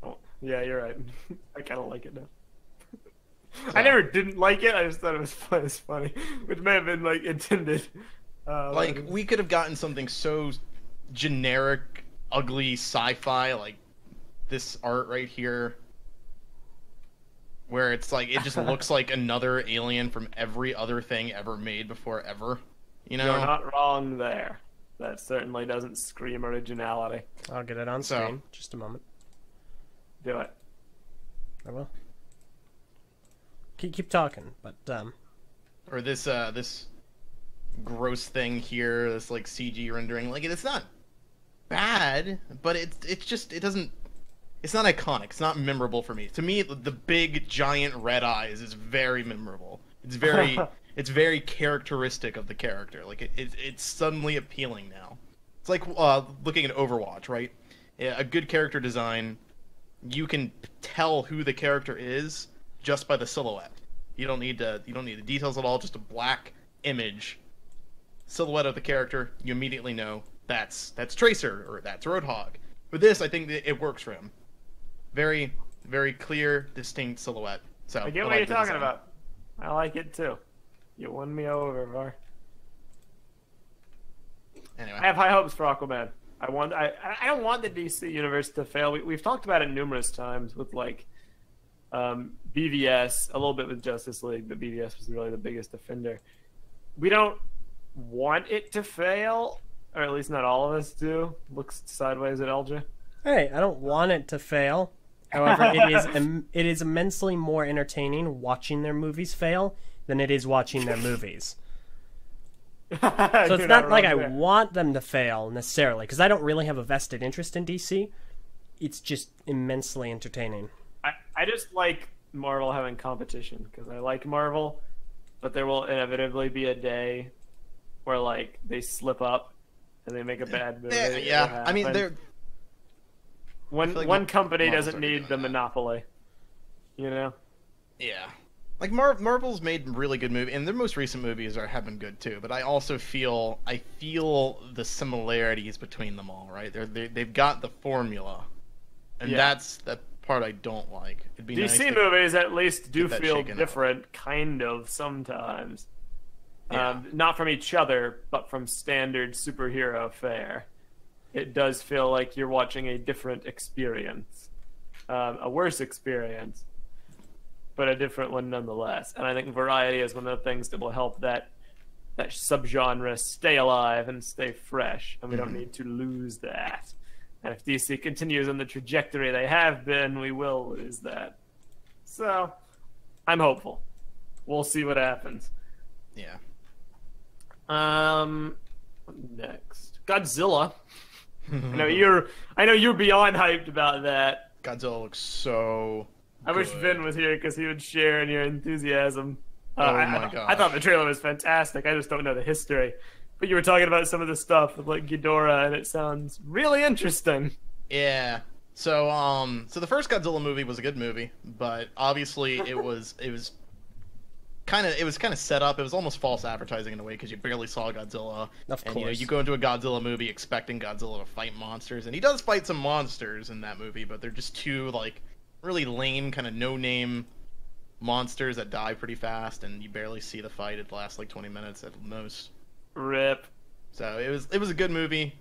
Oh, yeah, you're right. I kind of like it now. I never didn't like it. I just thought it was funny, which may have been like intended. Like, we could have gotten something so generic, ugly sci-fi, like this art right here, where it's like it just looks like another alien from every other thing ever made before ever. You're not wrong there. That certainly doesn't scream originality. I'll get it on screen. Just a moment. Do it. I will. Keep talking, but or this gross thing here, this like CG rendering, like it's not bad, but it's not iconic. It's not memorable for me. To me, the big giant red eyes is very memorable. It's very characteristic of the character. Like it's suddenly appealing now. It's like looking at Overwatch, right? A good character design, you can tell who the character is just by the silhouette. You don't need the details at all. Just a black image, silhouette of the character. You immediately know that's Tracer or that's Roadhog. With this, I think that it works for him. Very, very clear, distinct silhouette. So I get what you're talking about. I like it too. You won me over, Var. Anyway, I have high hopes for Aquaman. I don't want the DC universe to fail. We've talked about it numerous times with like BVS, a little bit with Justice League, but BVS was really the biggest offender. We don't want it to fail, or at least not all of us do. Looks sideways at Eljay. Hey, I don't want it to fail. However, it is immensely more entertaining watching their movies fail than it is watching their movies. So it's not like I want them to fail necessarily, because I don't really have a vested interest in DC. It's just immensely entertaining. I just like Marvel having competition, because I like Marvel, but there will inevitably be a day where like they slip up and they make a bad movie. Yeah. I mean, they're one company doesn't need the monopoly, you know? Yeah. Like Marvel's made really good movies, and their most recent movies have been good too. But I also feel the similarities between them all. Right? They've got the formula, and that's the part I don't like. It'd be DC nice movies at least do feel different, kind of sometimes. Yeah. Not from each other, but from standard superhero fare. It does feel like you're watching a different experience, a worse experience, but a different one nonetheless. And I think variety is one of the things that will help that that subgenre stay alive and stay fresh, and we don't need to lose that. And if DC continues on the trajectory they have been, we will lose that. So, I'm hopeful. We'll see what happens. Yeah. Next, Godzilla. I know you're beyond hyped about that. Godzilla looks so I wish good. Vin was here because he would share in your enthusiasm. Oh my I gosh. thought the trailer was fantastic. I just don't know the history. But you were talking about some of the stuff with like Ghidorah, and it sounds really interesting. Yeah. So so the first Godzilla movie was a good movie, but obviously it was kind of set up. It was almost false advertising in a way because you barely saw Godzilla. Of and, course. you go into a Godzilla movie expecting Godzilla to fight monsters, and he does fight some monsters in that movie, but they're just two like really lame kind of no-name monsters that die pretty fast, and you barely see the fight. It lasts like 20 minutes at most. Rip. So it was a good movie,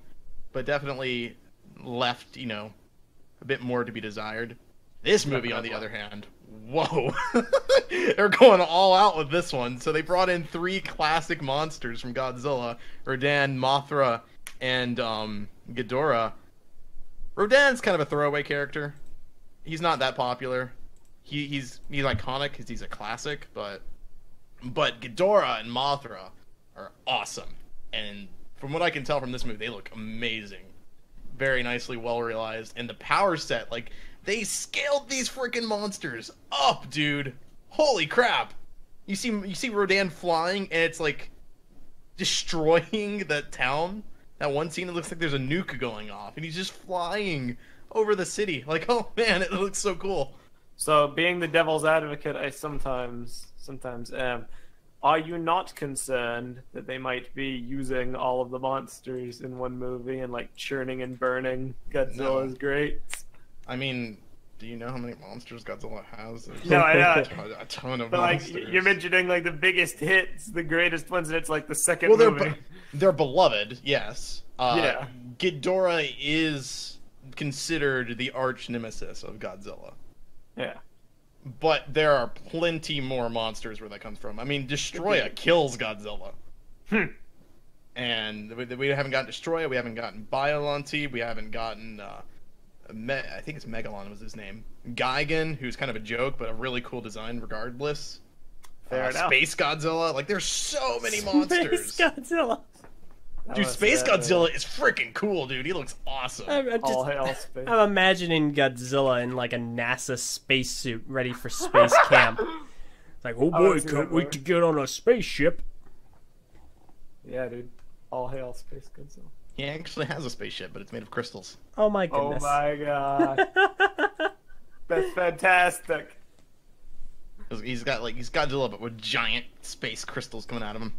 but definitely left a bit more to be desired. This movie, on the other hand, whoa, they're going all out with this one. So they brought in 3 classic monsters from Godzilla: Rodan, Mothra, and Ghidorah. Rodan's kind of a throwaway character. He's not that popular. He's iconic because he's a classic, but Ghidorah and Mothra are awesome, and from what I can tell from this movie, they look amazing. Very nicely, well realized, and the power set, like, they scaled these freaking monsters up, dude. Holy crap! You see Rodan flying, and it's like destroying that town. That one scene, it looks like there's a nuke going off, and he's just flying over the city. Like, oh man, it looks so cool. So, being the devil's advocate, I sometimes am. Are you not concerned that they might be using all of the monsters in one movie and like churning and burning Godzilla's greats? I mean, do you know how many monsters Godzilla has? There's No, I know. a ton of But like monsters. you're mentioning like the biggest hits, the greatest ones, and it's like the second movie. They're beloved, yes. Yeah. Ghidorah is considered the arch nemesis of Godzilla. Yeah. But there are plenty more monsters where that comes from. I mean, Destroya kills Godzilla. And we haven't gotten Destroya, we haven't gotten Biollante, we haven't gotten, I think it's Megalon was his name. Gigan, who's kind of a joke, but a really cool design regardless. Fair enough. Space Godzilla, like there's so many monsters. Space Godzilla. Dude, Space Godzilla is freaking cool, dude. He looks awesome. All hail space. I'm imagining Godzilla in like a NASA spacesuit ready for space camp. It's like, oh boy, can't wait to get on a spaceship. Yeah, dude. All hail space Godzilla. He actually has a spaceship, but it's made of crystals. Oh my Oh goodness. my god. That's fantastic. He's Godzilla, but with giant space crystals coming out of him.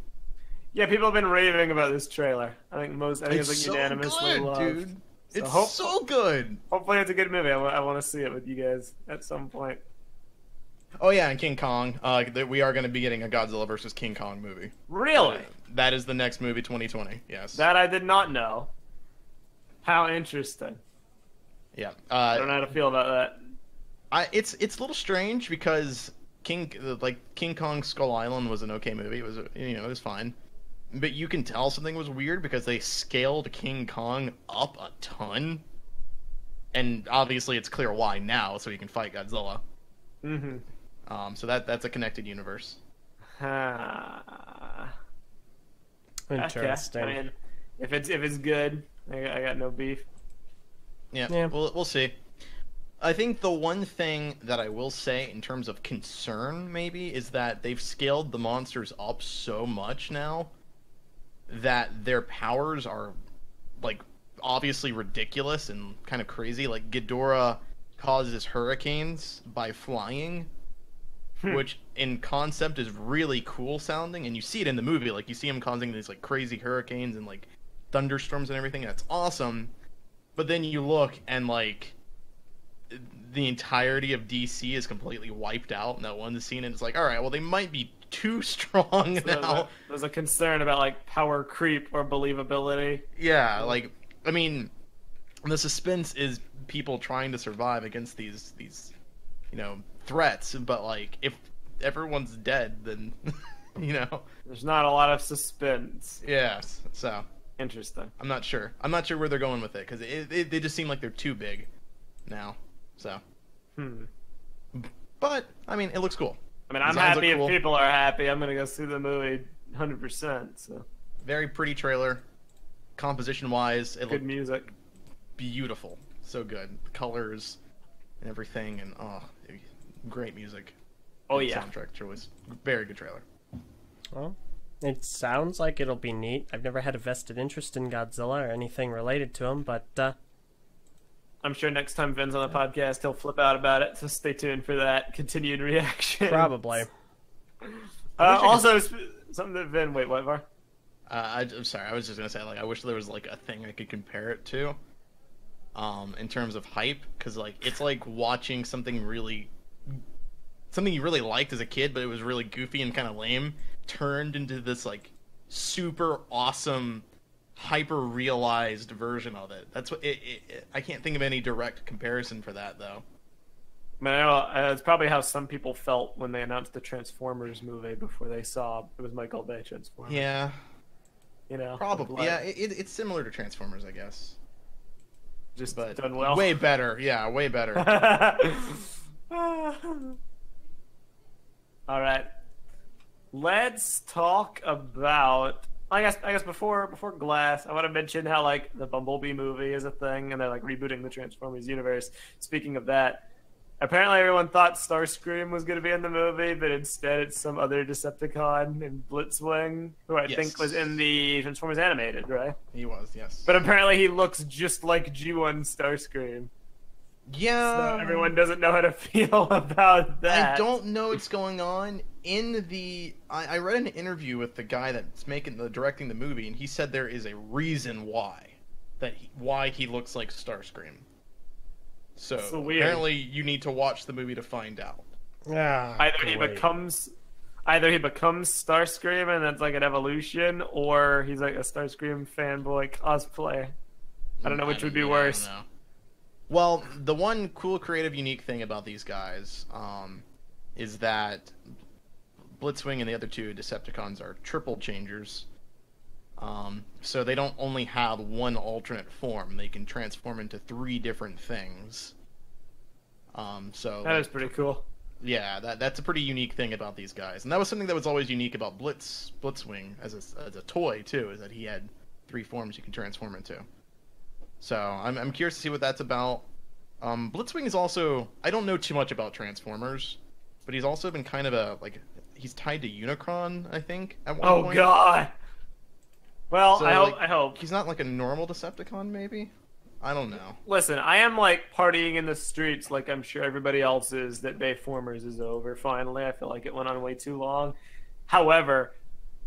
Yeah, people have been raving about this trailer. I think it's like so unanimously good, loved. dude. So It's so good. Hopefully it's a good movie. I want to see it with you guys at some point. Oh yeah, and King Kong. We are going to be getting a Godzilla versus King Kong movie. Really? That is the next movie, 2020. Yes. That I did not know. How interesting. Yeah. I don't know how to feel about that. It's a little strange because King Kong Skull Island was an okay movie. It was it was fine. But you can tell something was weird because they scaled King Kong up a ton. And obviously it's clear why now, so he can fight Godzilla. Mm-hmm. So that's a connected universe. Interesting. Okay. I mean, if it's good, I got no beef. Yeah. We'll see. I think the one thing that I will say in terms of concern maybe is that they've scaled the monsters up so much now that their powers are like obviously ridiculous and kind of crazy. Like Ghidorah causes hurricanes by flying, which in concept is really cool sounding, and you see it in the movie. Like you see him causing these like crazy hurricanes and like thunderstorms and everything. That's awesome. But then you look and like the entirety of DC is completely wiped out in that one scene, and it's like, all right, well they might be too strong now. There's a concern about like power creep or believability. Yeah, like I mean, the suspense is people trying to survive against these threats, but like if everyone's dead, then You know? There's not a lot of suspense. Yes. So Interesting. I'm not sure. I'm not sure where they're going with it because they just seem like they're too big now. So. But I mean, it looks cool. I mean, I'm Designs happy look cool. if people are happy. I'm gonna go see the movie 100%. So Very pretty trailer. Composition-wise, it good looked music. beautiful. So good. The colors and everything, and great music. Oh Good yeah. Soundtrack choice. Very good trailer. Well, it sounds like it'll be neat. I've never had a vested interest in Godzilla or anything related to him, but I'm sure next time Vin's on the podcast, he'll flip out about it. So stay tuned for that continued reaction. probably. Also, something that Vin. Wait, what, Var? I'm sorry. I was just gonna say, like, I wish there was like a thing I could compare it to, in terms of hype, because like it's like watching something you really liked as a kid, but it was really goofy and kind of lame, turned into this like super awesome, hyper realized version of it. That's what I can't think of any direct comparison for that though. I mean, I know, it's probably how some people felt when they announced the Transformers movie before they saw it was Michael Bay Transformers. Yeah, You know, probably. like, Yeah, it's similar to Transformers, I guess. just But done well. way better. Yeah, way better. All right, let's talk about. I guess before Glass, I want to mention how like the Bumblebee movie is a thing, and they're like rebooting the Transformers universe. Speaking of that, apparently everyone thought Starscream was going to be in the movie, but instead it's some other Decepticon named Blitzwing, who I think was in the Transformers animated, right? He was, yes. But apparently he looks just like G1 Starscream. Yeah, So everyone doesn't know how to feel about that. I don't know what's going on. I read an interview with the guy that's directing the movie, and he said there is a reason why he looks like Starscream. So weird. apparently you need to watch the movie to find out. Either he becomes Starscream and that's like an evolution, or he's like a Starscream fanboy cosplay. I don't know which would be worse. I don't know. Well, the one cool, creative, unique thing about these guys is that Blitzwing and the other two Decepticons are triple changers. So they don't only have one alternate form; they can transform into 3 different things. So That is pretty cool. yeah, that's a pretty unique thing about these guys, and that was something that was always unique about Blitzwing as a toy too, is that he had 3 forms you can transform into. So I'm curious to see what that's about. Blitzwing is also, I don't know too much about Transformers, but he's also been kind of he's tied to Unicron, I think, at one point. Oh god. Well, So, I hope. He's not like a normal Decepticon, maybe? I don't know. Listen, I am like partying in the streets like I'm sure everybody else is that Bayformers is over finally. I feel like it went on way too long. However,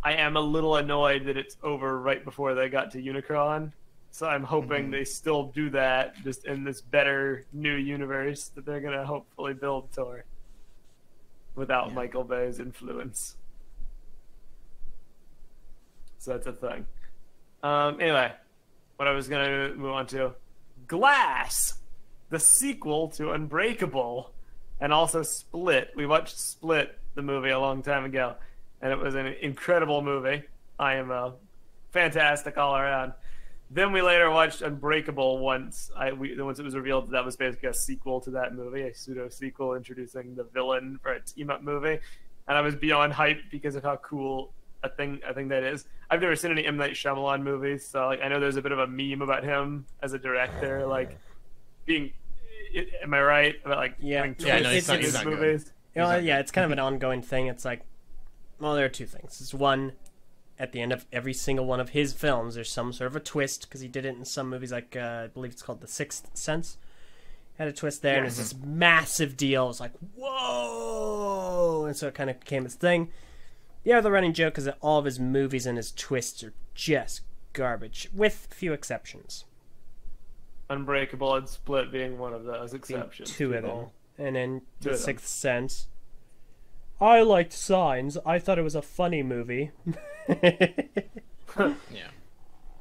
I am a little annoyed that it's over right before they got to Unicron. So I'm hoping they still do that just in this better new universe that they're going to hopefully build toward without Michael Bay's influence. So that's a thing. Anyway, what I was going to move on to, Glass, the sequel to Unbreakable, and also Split. We watched Split, the movie, a long time ago, and it was an incredible movie. IMO. Fantastic all around. Then we later watched Unbreakable once it was revealed that was basically a sequel to that movie, a pseudo-sequel introducing the villain for a team-up movie. And I was beyond hyped because of how cool I think that is. I've never seen any M. Night Shyamalan movies, so like I know there's a bit of a meme about him as a director, like being. Am I right about like doing no, he's not his good. movies? You know, yeah, it's kind of an ongoing thing. It's like, well, there are 2 things. It's one, at the end of every single one of his films, there's some sort of a twist, because he did it in some movies, like I believe it's called The Sixth Sense. Had a twist there, and it's this massive deal. It's like, whoa! And so it kind of became his thing. The other running joke is that all of his movies and his twists are just garbage, with few exceptions. Unbreakable and Split being one of those exceptions. 2 of them. And then The of them. Sixth Sense. I liked Signs. I thought it was a funny movie. Yeah.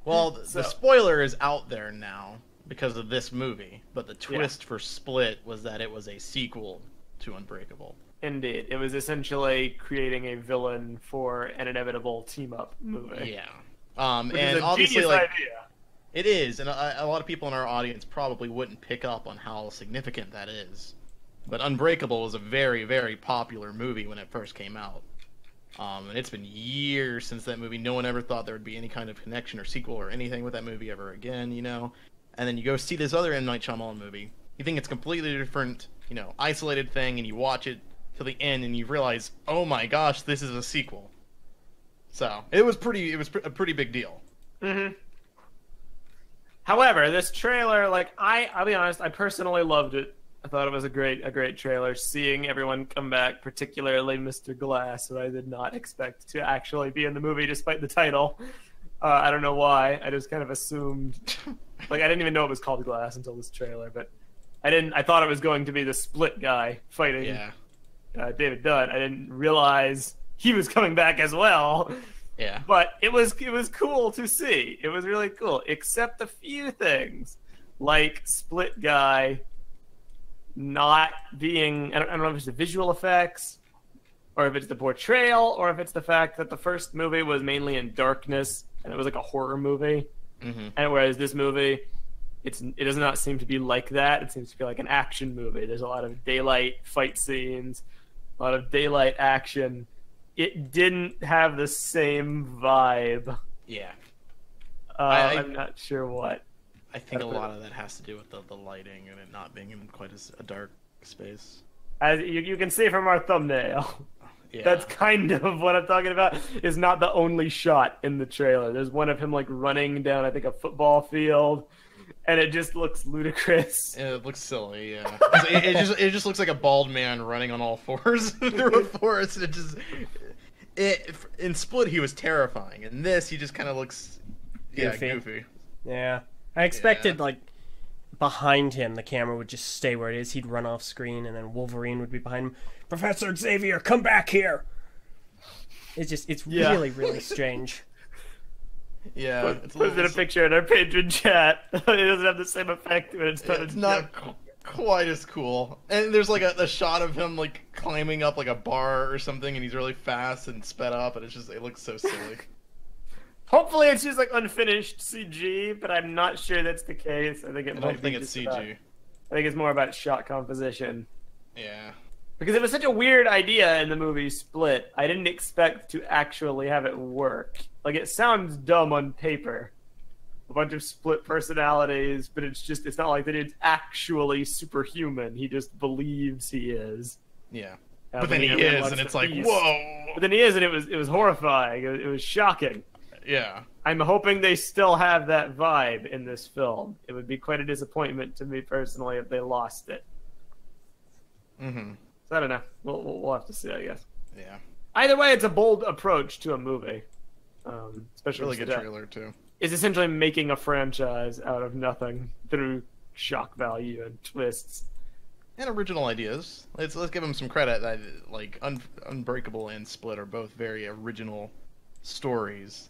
Well, the spoiler is out there now because of this movie, but the twist for Split was that it was a sequel to Unbreakable. Indeed. It was essentially creating a villain for an inevitable team-up movie. Yeah. Which And is a obviously, genius like, idea. it is, and a lot of people in our audience probably wouldn't pick up on how significant that is. But Unbreakable was a very, very popular movie when it first came out. And it's been years since that movie. No one ever thought there would be any kind of connection or sequel or anything with that movie ever again, you know? And then you go see this other M. Night Shyamalan movie. You think it's completely different, you know, isolated thing, and you watch it to the end, and you realize, oh my gosh, this is a sequel. So, it was a pretty big deal. Mm-hmm. However, this trailer, like, I'll be honest, I personally loved it. I thought it was a great trailer. Seeing everyone come back, particularly Mr. Glass, who I did not expect to actually be in the movie despite the title. I don't know why. I just kind of assumed, like, I didn't even know it was called Glass until this trailer, but I thought it was going to be the Split guy fighting David Dunn. I didn't realize he was coming back as well. Yeah. But it was cool to see. It was really cool, except a few things, like Split guy not being, I don't know if it's the visual effects, or if it's the portrayal, or if it's the fact that the first movie was mainly in darkness, and it was like a horror movie. Mm-hmm. And whereas this movie, it does not seem to be like that. It seems to be like an action movie. There's a lot of daylight fight scenes, a lot of daylight action. It didn't have the same vibe. Yeah. I'm not sure what. I think a lot of that has to do with the lighting and it not being in quite a dark space. As you can see from our thumbnail, Yeah. that's kind of what I'm talking about. Is not the only shot in the trailer. There's one of him like running down, I think, a football field, and it just looks ludicrous. It looks silly, yeah. it just looks like a bald man running on all fours through a forest. In Split he was terrifying. In this he just kind of looks goofy. Yeah. I expected, like, behind him, the camera would just stay where it is. He'd run off screen, and then Wolverine would be behind him. Professor Xavier, come back here! It's really, really strange. Yeah. Put it in a picture in our patron chat. It doesn't have the same effect when it's done. It's not quite as cool. And there's, like, a shot of him, like, climbing up, like, a bar or something, and he's really fast and sped up, and it looks so silly. Hopefully it's just like unfinished CG, but I'm not sure that's the case. I don't think it's CG. I think it's more about shot composition. Yeah. Because it was such a weird idea in the movie Split, I didn't expect to actually have it work. Like, it sounds dumb on paper. A bunch of split personalities, but it's not like that it's actually superhuman. He just believes he is. Yeah. But then he is, and it's like, whoa! But then he is, and it was horrifying. It was shocking. Yeah. I'm hoping they still have that vibe in this film. It would be quite a disappointment to me personally if they lost it. Mm-hmm. So I don't know. We'll have to see, I guess. Yeah. Either way, it's a bold approach to a movie. Especially really good trailer too. It's essentially making a franchise out of nothing through shock value and twists. And original ideas. Let's give him some credit that, like, Unbreakable and Split are both very original stories.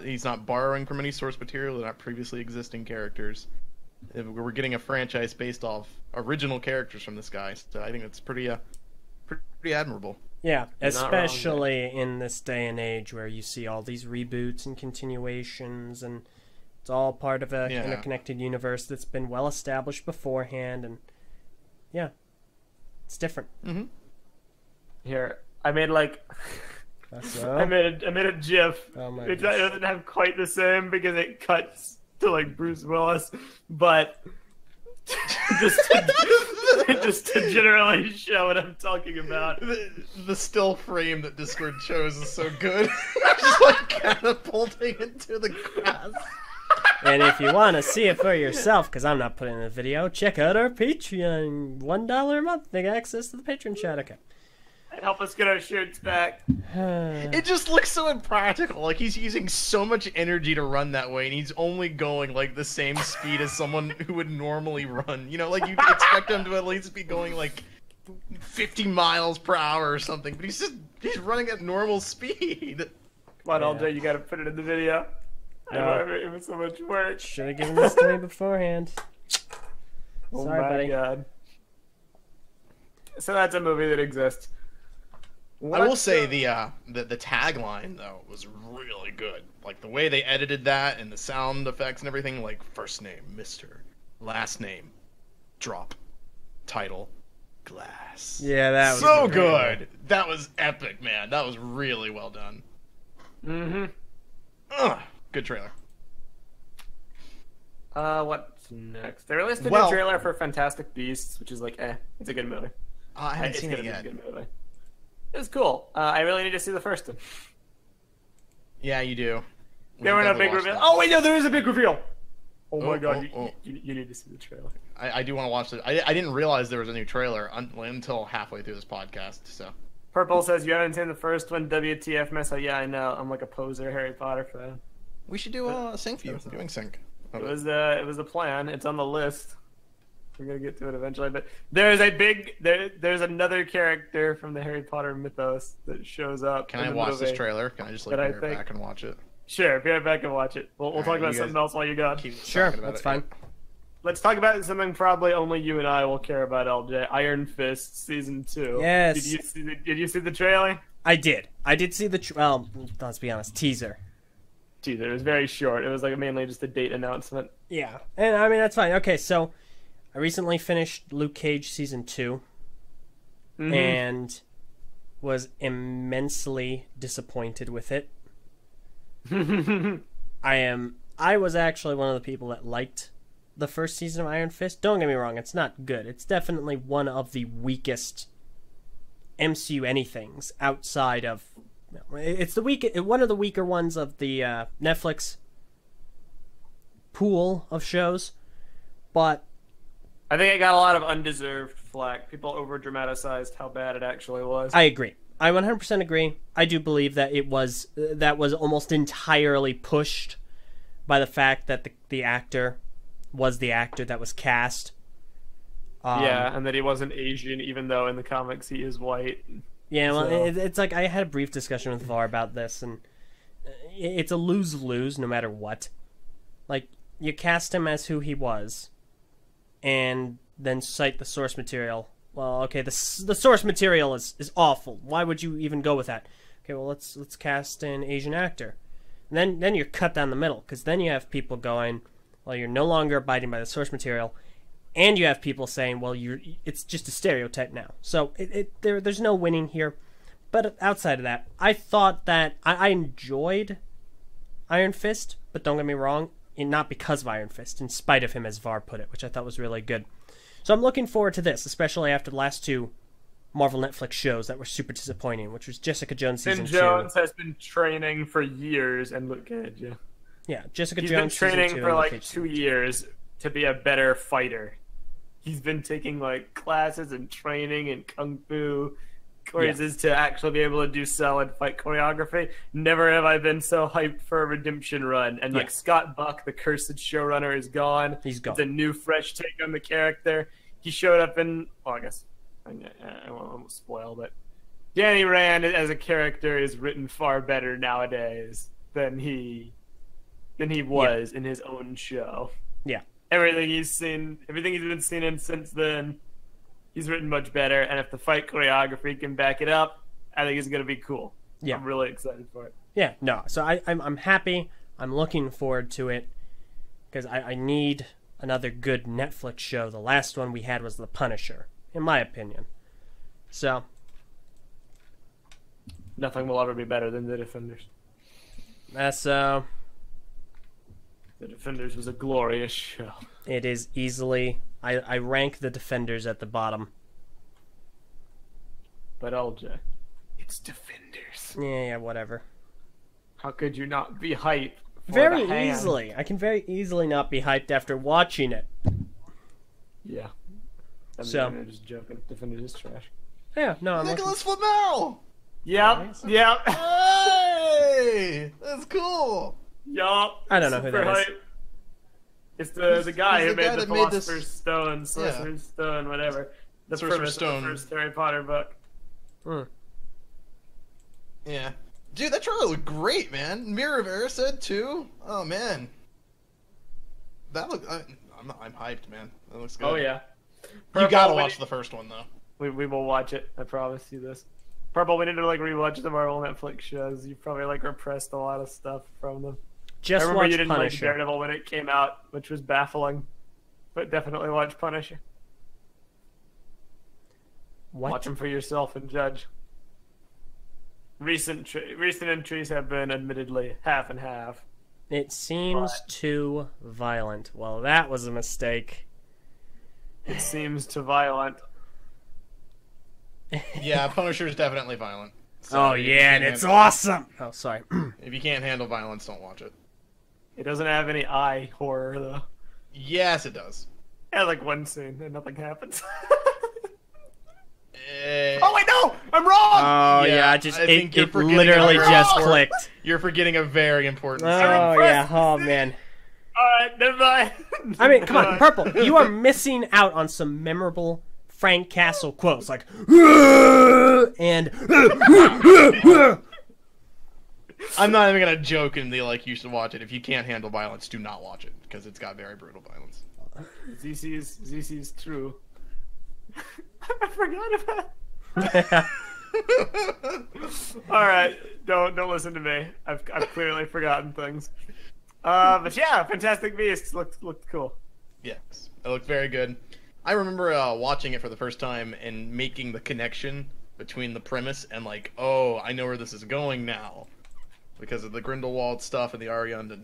He's not borrowing from any source material. They're not previously existing characters. We're getting a franchise based off original characters from this guy. So I think it's pretty admirable. Yeah, especially in this day and age where you see all these reboots and continuations, and it's all part of a interconnected universe that's been well established beforehand, and yeah, it's different. Mm-hmm. Here, I made like. So? I made a GIF. Oh my it doesn't have quite the same because it cuts to like Bruce Willis, but just to generally show what I'm talking about. The still frame that Discord chose is so good. Just like catapulting into the grass. And if you want to see it for yourself, because I'm not putting in the video, check out our Patreon. $1 a month. They get access to the patron chat. Okay. Help us get our shirts back. It just looks so impractical. Like, he's using so much energy to run that way, and he's only going, like, the same speed as someone who would normally run. You know, like, you'd expect him to at least be going, like, 50 miles per hour or something, but he's running at normal speed. Come on, Eljay, you gotta put it in the video. No. It was so much work. Should have given this to me beforehand. Oh Sorry, my buddy. God. So that's a movie that exists. I will say the tagline though was really good. Like the way they edited that and the sound effects and everything. Like first name Mr. Last name drop. Title Glass. Yeah, that was so good. That was epic, man. That was really well done. Good trailer. What's next? They released a new trailer for Fantastic Beasts, which is like, it's a good movie. I haven't seen it yet. It's a good movie. It was cool. I really need to see the first one. Yeah, you do. There were no big reveals. Oh wait, no, there is a big reveal. Oh my god, you need to see the trailer. I do want to watch it. I didn't realize there was a new trailer until halfway through this podcast. So Purple says you haven't seen the first one. WTF Meso? Yeah, I know. I'm like a poser Harry Potter fan. We should do a sync view. Doing sync. It was a plan. It's on the list. We're gonna get to it eventually, but there's another character from the Harry Potter mythos that shows up. Can I watch this trailer? Can I just be right back and watch it? Sure, be right back and watch it. We'll talk about something else while you go. Sure, that's fine. Let's talk about something probably only you and I will care about, LJ. Iron Fist Season 2. Yes. Did you see the trailer? I did. I did see the let's be honest, teaser. It was very short. It was like mainly just a date announcement. Yeah, and I mean that's fine. Okay, so I recently finished Luke Cage Season 2 and was immensely disappointed with it. I was actually one of the people that liked the first season of Iron Fist. Don't get me wrong, it's not good. It's definitely one of the weakest MCU anythings outside of... It's one of the weaker ones of the Netflix pool of shows, but I think it got a lot of undeserved flack. People over-dramatized how bad it actually was. I agree. I 100% agree. I do believe that that was almost entirely pushed by the fact that the actor was the actor that was cast. Yeah, and that he wasn't Asian, even though in the comics he is white. Yeah, well, it's like I had a brief discussion with VAR about this, and it's a lose-lose no matter what. Like, you cast him as who he was, and then cite the source material. Well, okay, the source material is awful. Why would you even go with that? Okay, well, let's cast an Asian actor. And then you're cut down the middle, because then you have people going, well, you're no longer abiding by the source material, and you have people saying, well, it's just a stereotype now. So there's no winning here. But outside of that, I thought that I enjoyed Iron Fist, but don't get me wrong, not because of Iron Fist, in spite of him, as VAR put it, which I thought was really good. So I'm looking forward to this, especially after the last two Marvel Netflix shows that were super disappointing, which was Jessica Jones Season 2. Finn Jones has been training for years, and Luke Cage, yeah. Yeah, Jessica He's Jones been training Season 2 for and like Luke Cage 2 years to be a better fighter. He's been taking like classes and training and kung fu courses to actually be able to do solid fight choreography. Never have I been so hyped for a redemption run. And like Scott Buck, the cursed showrunner, is gone. He's gone. It's a new, fresh take on the character. He showed up in, well, I guess I won't spoil, but Danny Rand as a character is written far better nowadays than he was in his own show. Yeah. Everything he's been seen in since then, he's written much better. And if the fight choreography can back it up, I think it's going to be cool. Yeah. I'm really excited for it. Yeah, no. So I'm happy. I'm looking forward to it because I need another good Netflix show. The last one we had was The Punisher, in my opinion. So nothing will ever be better than The Defenders. That's The Defenders was a glorious show. It is easily... I rank The Defenders at the bottom. But LJ, it's Defenders. Yeah, whatever. How could you not be hyped? Very easily. I can very easily not be hyped after watching it. Yeah. I'm just joking. Defenders is trash. Yeah, no, I'm Nicholas Flamel! Yep. Hey! That's cool! Yup. I don't know who that is. It's the guy who made the Philosopher's Stone, Sorcerer's Stone, whatever. The Sorcerer's Stone. The first Harry Potter book. Yeah. Dude, that trailer looked great, man. Mirror of Erised, too. Oh, man. That look... I'm hyped, man. That looks good. Oh, yeah. You gotta watch the first one, though. We will watch it. I promise you this. Purple, we need to like rewatch the Marvel Netflix shows. You probably like repressed a lot of stuff from them. Just I remember watch you didn't like Punisher. Daredevil when it came out, which was baffling. But definitely watch Punisher. What? Watch them for yourself and judge. Recent entries have been admittedly half and half. It seems too violent. Well, that was a mistake. It seems too violent. Yeah, Punisher is definitely violent. So Oh if you yeah, can't and it's handle- awesome. Oh, sorry. If you can't handle violence, don't watch it. It doesn't have any eye horror though. Yes, it does. It has like one scene and nothing happens. Eh, Oh wait, no! I'm wrong! Oh Yeah, yeah, just I think you're it forgetting literally a just very clicked. You're forgetting a very important Oh scene. yeah, oh man. Alright, never mind. I mean, come on, Purple. You are missing out on some memorable Frank Castle quotes, like and I'm not even gonna joke and be like, you should watch it. If you can't handle violence, do not watch it because it's got very brutal violence. ZC's true. I forgot about Alright, don't listen to me. I've clearly forgotten things. But yeah, Fantastic Beasts looked cool. Yes, it looked very good. I remember watching it for the first time and making the connection between the premise and like, oh, I know where this is going now, because of the Grindelwald stuff and the Ariana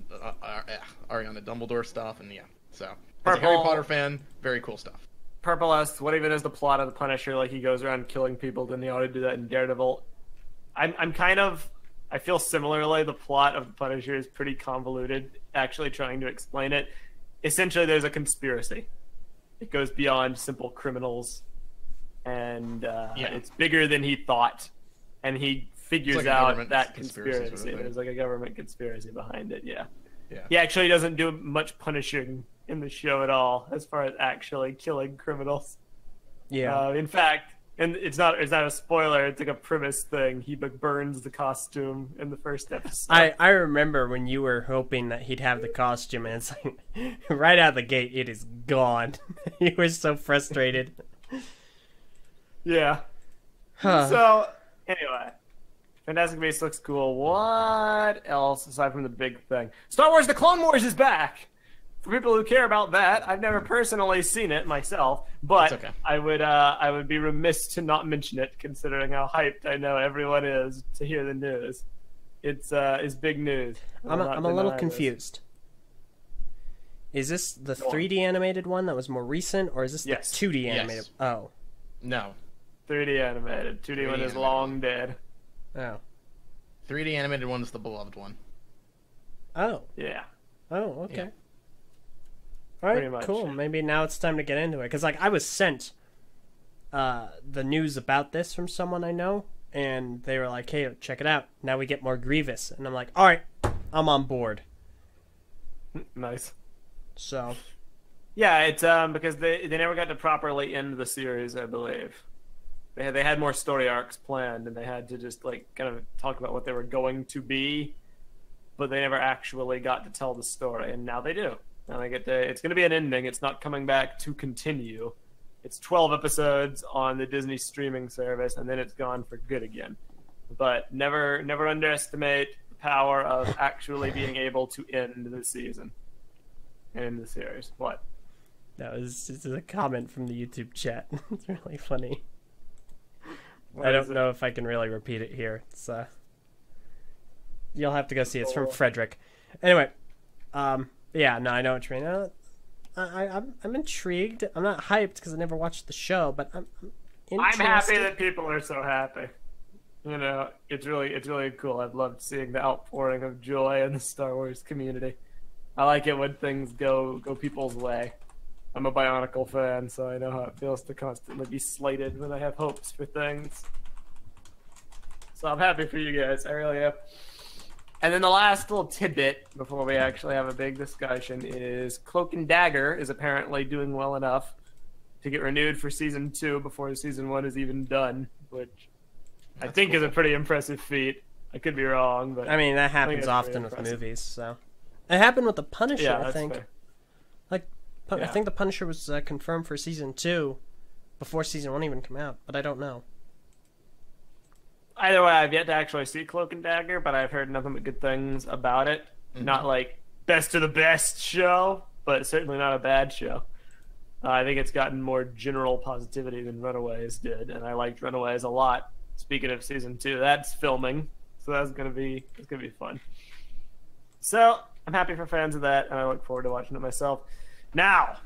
Dumbledore stuff, and yeah. So, as a Harry Purple. Potter fan, very cool stuff. Purple asks, what even is the plot of the Punisher? Like he goes around killing people, didn't he already do that in Daredevil? I feel similarly, the plot of the Punisher is pretty convoluted, actually trying to explain it. Essentially, there's a conspiracy. It goes beyond simple criminals, and it's bigger than he thought, and he figures like a out government that conspiracy conspiracy. sort of thing. There's like a government conspiracy behind it, yeah. Yeah. He actually doesn't do much punishing in the show at all, as far as actually killing criminals. yeah. In fact, and it's not a spoiler, it's like a premise thing. He burns the costume in the first episode. I remember when you were hoping that he'd have the costume, and it's like right out of the gate, it is gone. You were so frustrated. Yeah. Huh. So, anyway. Fantastic Beasts looks cool. What else aside from the big thing? Star Wars The Clone Wars is back! For people who care about that, I've never personally seen it myself, but It's okay. I would be remiss to not mention it, considering how hyped I know everyone is to hear the news. It's big news. I'm a little confused. Is this the Go on. 3D animated one that was more recent, or is this Yes. the 2D Yes. animated? Oh. No, 3D animated. 2D one is animated. long dead. Oh. 3D animated one is the beloved one. Oh. Yeah. Oh, okay. Yeah. All Pretty right, much. cool. Maybe now it's time to get into it. Because, like, I was sent the news about this from someone I know, and they were like, hey, check it out. Now we get more Grievous. And I'm like, all right, I'm on board. Nice. So, Yeah, it's because they never got to properly end the series, I believe. They had more story arcs planned, and they had to just like kind of talk about what they were going to be, but they never actually got to tell the story, and now they do. Now they get to. It's going to be an ending. It's not coming back to continue. It's 12 episodes on the Disney streaming service, and then it's gone for good again. But never underestimate the power of actually being able to end the season and end the series. What? that was just a comment from the YouTube chat. It's really funny. What I is don't it? know if I can really repeat it here. It's you'll have to go see it. It's from Frederick. Anyway, yeah, no, I know what you mean. I'm intrigued. I'm not hyped because I never watched the show, but I'm I'm interested. happy that people are so happy. You know, it's really cool. I've loved seeing the outpouring of joy in the Star Wars community. I like it when things go people's way. I'm a Bionicle fan, so I know how it feels to constantly be slated when I have hopes for things. So I'm happy for you guys. I really am. And then the last little tidbit before we actually have a big discussion is Cloak and Dagger is apparently doing well enough to get renewed for season 2 before season 1 is even done, which I think is a pretty impressive feat. I could be wrong, but I mean, that think happens it's often pretty with impressive. movies. So it happened with the Punisher. yeah, I that's think. fair. Like, I Yeah. think the Punisher was confirmed for season 2 before season 1 even came out, but I don't know. either way, I've yet to actually see Cloak and Dagger, but I've heard nothing but good things about it. Mm-hmm. Not like best of the best show, but certainly not a bad show. I think it's gotten more general positivity than Runaways did, and I liked Runaways a lot. Speaking of season 2, that's filming, so it's gonna be fun. So I'm happy for fans of that, and I look forward to watching it myself. Now,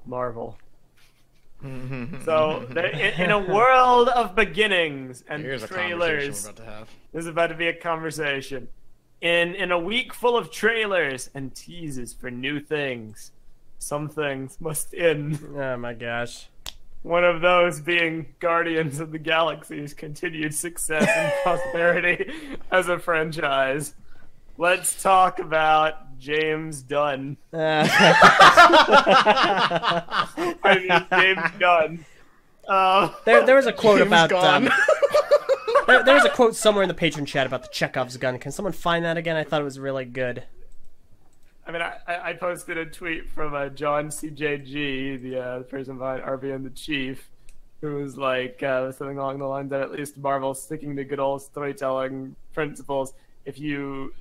Marvel. So in a world of beginnings and Here's trailers, a conversation we're about to have. This is about to be a conversation. In a week full of trailers and teases for new things, some things must end. Oh my gosh. One of those being Guardians of the Galaxy's continued success and prosperity as a franchise. Let's talk about James Gunn. I mean, James Gunn. There was a quote James about... Gunn. there was a quote somewhere in the patron chat about the Chekhov's gun. Can someone find that again? I thought it was really good. I mean, I posted a tweet from John CJG, the person behind RV and the Chief, who was like something along the lines that at least Marvel's sticking to good old storytelling principles. If you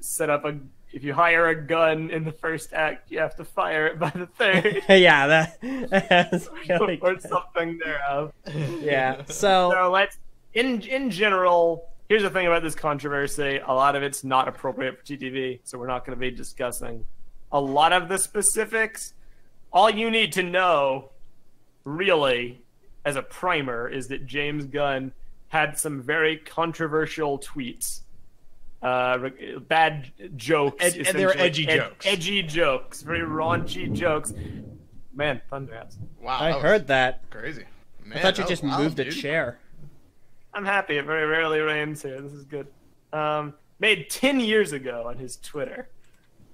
hire a gun in the first act, you have to fire it by the third. Yeah, that's really or good. something thereof. Yeah. So let's in general. Here's the thing about this controversy: a lot of it's not appropriate for TTV, so we're not going to be discussing a lot of the specifics. All you need to know, really, as a primer, is that James Gunn had some very controversial tweets. Bad jokes. And they were edgy jokes. Edgy jokes. Very raunchy jokes. Man, Thunderhats. Wow. I heard that. Crazy. Man, I thought you that just was moved a dude. chair. I'm happy. It very rarely rains here. This is good. Made 10 years ago on his Twitter.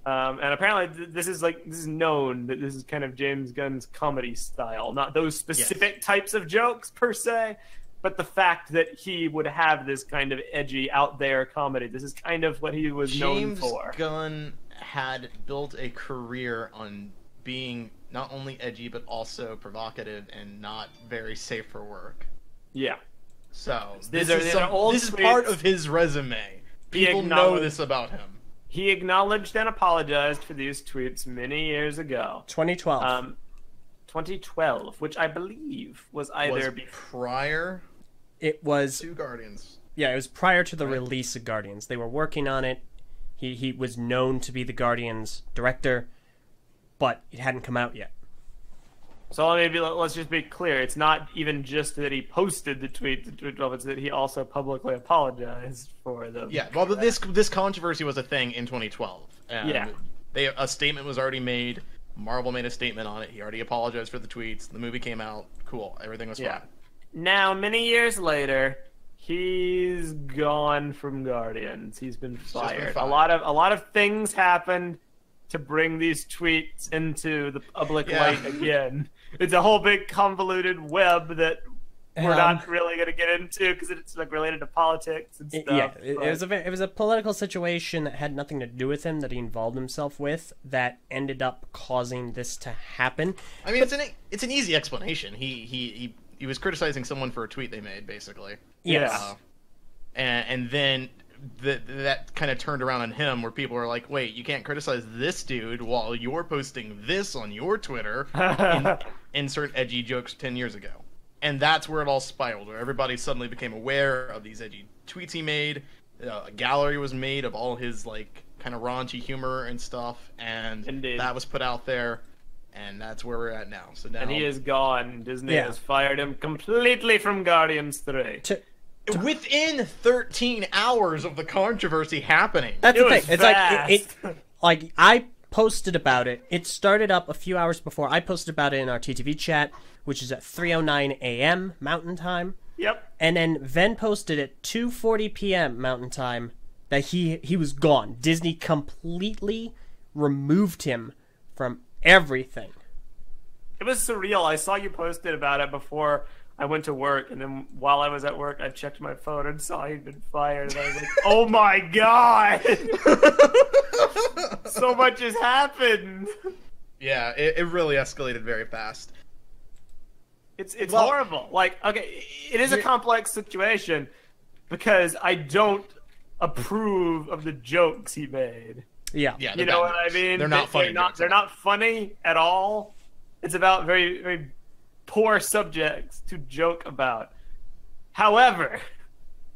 And apparently this is known that this is kind of James Gunn's comedy style. Not those specific types of jokes per se, but the fact that he would have this kind of edgy, out there comedy. This is kind of what he was known for. James Gunn had built a career on being not only edgy but also provocative and not very safe for work. Yeah. So These this are is part of his resume. People know this about him. He acknowledged and apologized for these tweets many years ago. 2012. 2012, which I believe was either prior It was... to Guardians. Yeah, it was prior to the release of Guardians. They were working on it. He was known to be the Guardians director, but it hadn't come out yet. So let's just be clear. It's not even just that he posted the tweet to 2012. It's that he also publicly apologized for them. Yeah, well, but this controversy was a thing in 2012. And Yeah. A statement was already made. Marvel made a statement on it. He already apologized for the tweets. The movie came out. Cool. Everything was fine. Now, many years later, he's gone from Guardians. He's been fired. A lot of things happened to bring these tweets into the public light again. It's a whole big convoluted web that we're not really going to get into because it's like related to politics and stuff. Yeah, it was a political situation that had nothing to do with him that he involved himself with that ended up causing this to happen. I mean, it's an easy explanation. He was criticizing someone for a tweet they made, basically. Yes. And then that kind of turned around on him, where people were like, "Wait, you can't criticize this dude while you're posting this on your Twitter." Insert edgy jokes 10 years ago, and that's where it all spiraled. Where everybody suddenly became aware of these edgy tweets he made. A gallery was made of all his like kind of raunchy humor and stuff, and that was put out there. And that's where we're at now. So now, and he is gone. Disney has fired him completely from Guardians 3. Within 13 hours of the controversy happening. That's the thing. It's like I posted about it. It started up a few hours before. I posted about it in our TTV chat, which is at 3:09 a.m. Mountain Time. Yep. And then Ven posted at 2:40 p.m. Mountain Time that he was gone. Disney completely removed him from everything. It was surreal. I saw you posted about it before I went to work, and then while I was at work, I checked my phone and saw he'd been fired, and I was like, "Oh my god!" So much has happened. Yeah, it really escalated very fast. It's horrible. Like, okay, it is a complex situation, because I don't approve of the jokes he made. Yeah. Yeah, You know what I mean? They're not funny. They're not funny at all. It's about very, very poor subjects to joke about. However,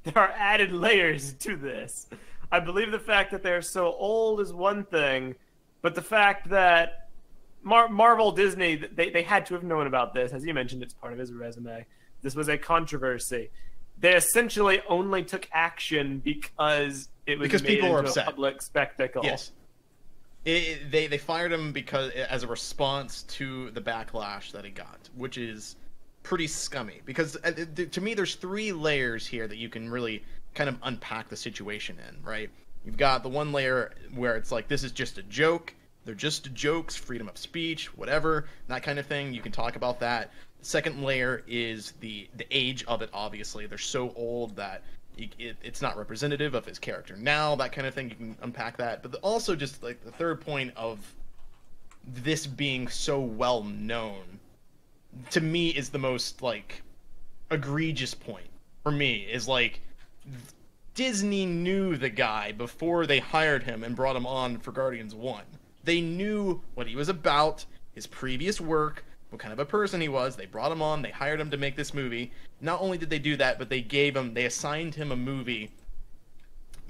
there are added layers to this. I believe the fact that they're so old is one thing, but the fact that Marvel, Disney, they had to have known about this. As you mentioned, it's part of his resume. This was a controversy. They essentially only took action because it was made people were into upset. a public spectacle. Yes. They fired him because as a response to the backlash that he got, which is pretty scummy. Because to me, there's 3 layers here that you can really kind of unpack the situation in, right? You've got the one layer where it's like, this is just a joke. They're just jokes, freedom of speech, whatever, that kind of thing. You can talk about that. The second layer is the age of it, obviously. They're so old that it's not representative of his character now, that kind of thing. You can unpack that. But also just like the third point of this being so well known, to me, is the most like egregious point for me, is like Disney knew the guy before they hired him and brought him on for Guardians 1. They knew what he was about, his previous work, what kind of a person he was. They brought him on, they hired him to make this movie. Not only did they do that, but they assigned him a movie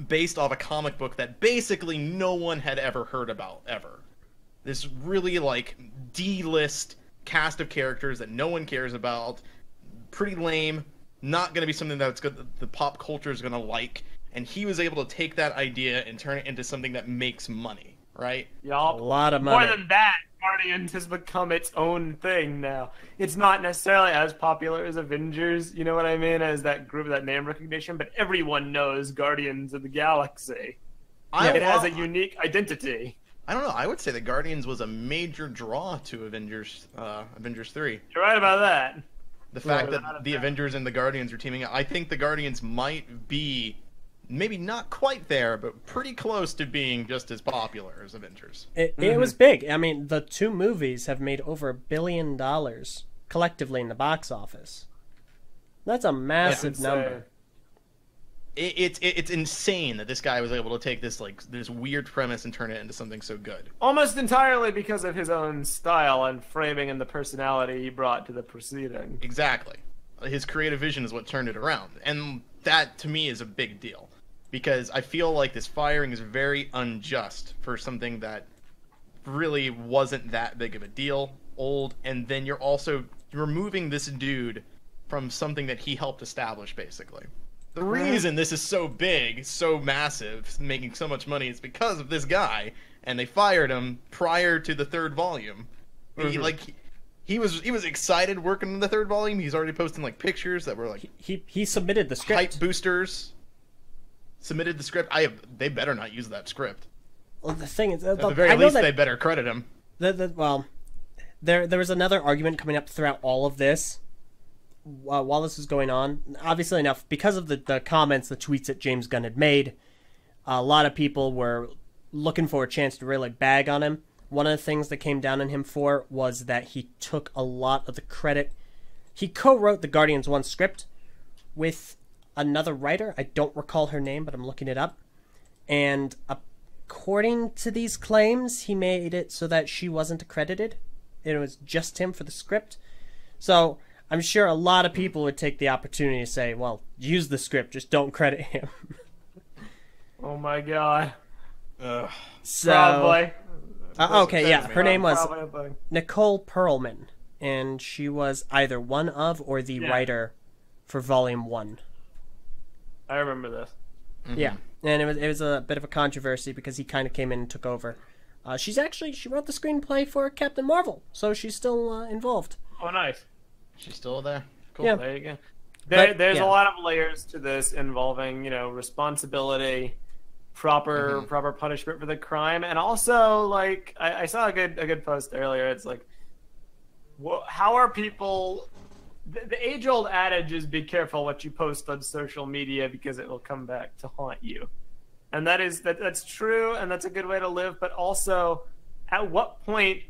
based off a comic book that basically no one had ever heard about, ever. This really, like, D-list cast of characters that no one cares about. Pretty lame. Not going to be something that's good, the pop culture is going to like. And he was able to take that idea and turn it into something that makes money, right? Yup. A lot of money. More than that, Guardians has become its own thing now. It's not necessarily as popular as Avengers, you know what I mean, as that group, that name recognition, but everyone knows Guardians of the Galaxy. It has a unique identity. I don't know. I would say that Guardians was a major draw to Avengers 3. You're right about that. The fact that the Avengers and the Guardians are teaming up. I think the Guardians might be maybe not quite there, but pretty close to being just as popular as Avengers. It was big. I mean, the 2 movies have made over $1 billion collectively in the box office. That's a massive number. It's insane that this guy was able to take this weird premise and turn it into something so good. Almost entirely because of his own style and framing and the personality he brought to the proceeding. Exactly. His creative vision is what turned it around. And that, to me, is a big deal. Because I feel like this firing is very unjust for something that really wasn't that big of a deal, old, and then you're removing this dude from something that he helped establish, basically. The reason this is so big, so massive, making so much money is because of this guy, and they fired him prior to the 3rd volume. He was excited working on the 3rd volume. He's already posting like pictures that were like he submitted the script. Hype boosters. Submitted the script. They better not use that script. Well, the thing is, at the very least, they better credit him. Well, there was another argument coming up throughout all of this. While this was going on, obviously enough, because of the comments, the tweets that James Gunn had made, a lot of people were looking for a chance to really bag on him. One of the things that came down on him for was that he took a lot of the credit. He co-wrote the Guardians 1 script with another writer. I don't recall her name, but I'm looking it up. And according to these claims, he made it so that she wasn't accredited. It was just him for the script. So I'm sure a lot of people would take the opportunity to say, well, use the script, just don't credit him. Oh my god. So, Probably. okay, yeah, her name was Probably. Nicole Perlman, and she was either one of or the writer for Volume 1. I remember this. Mm-hmm. Yeah, and it was a bit of a controversy because he kind of came in and took over. She wrote the screenplay for Captain Marvel, so she's still involved. Oh, nice. She's still there. Cool. Yeah. There you go. There's a lot of layers to this involving, responsibility, proper punishment for the crime, and also like I saw a good post earlier. It's like, how are people? The age-old adage is be careful what you post on social media because it will come back to haunt you, and that's true, and that's a good way to live. But also, at what point,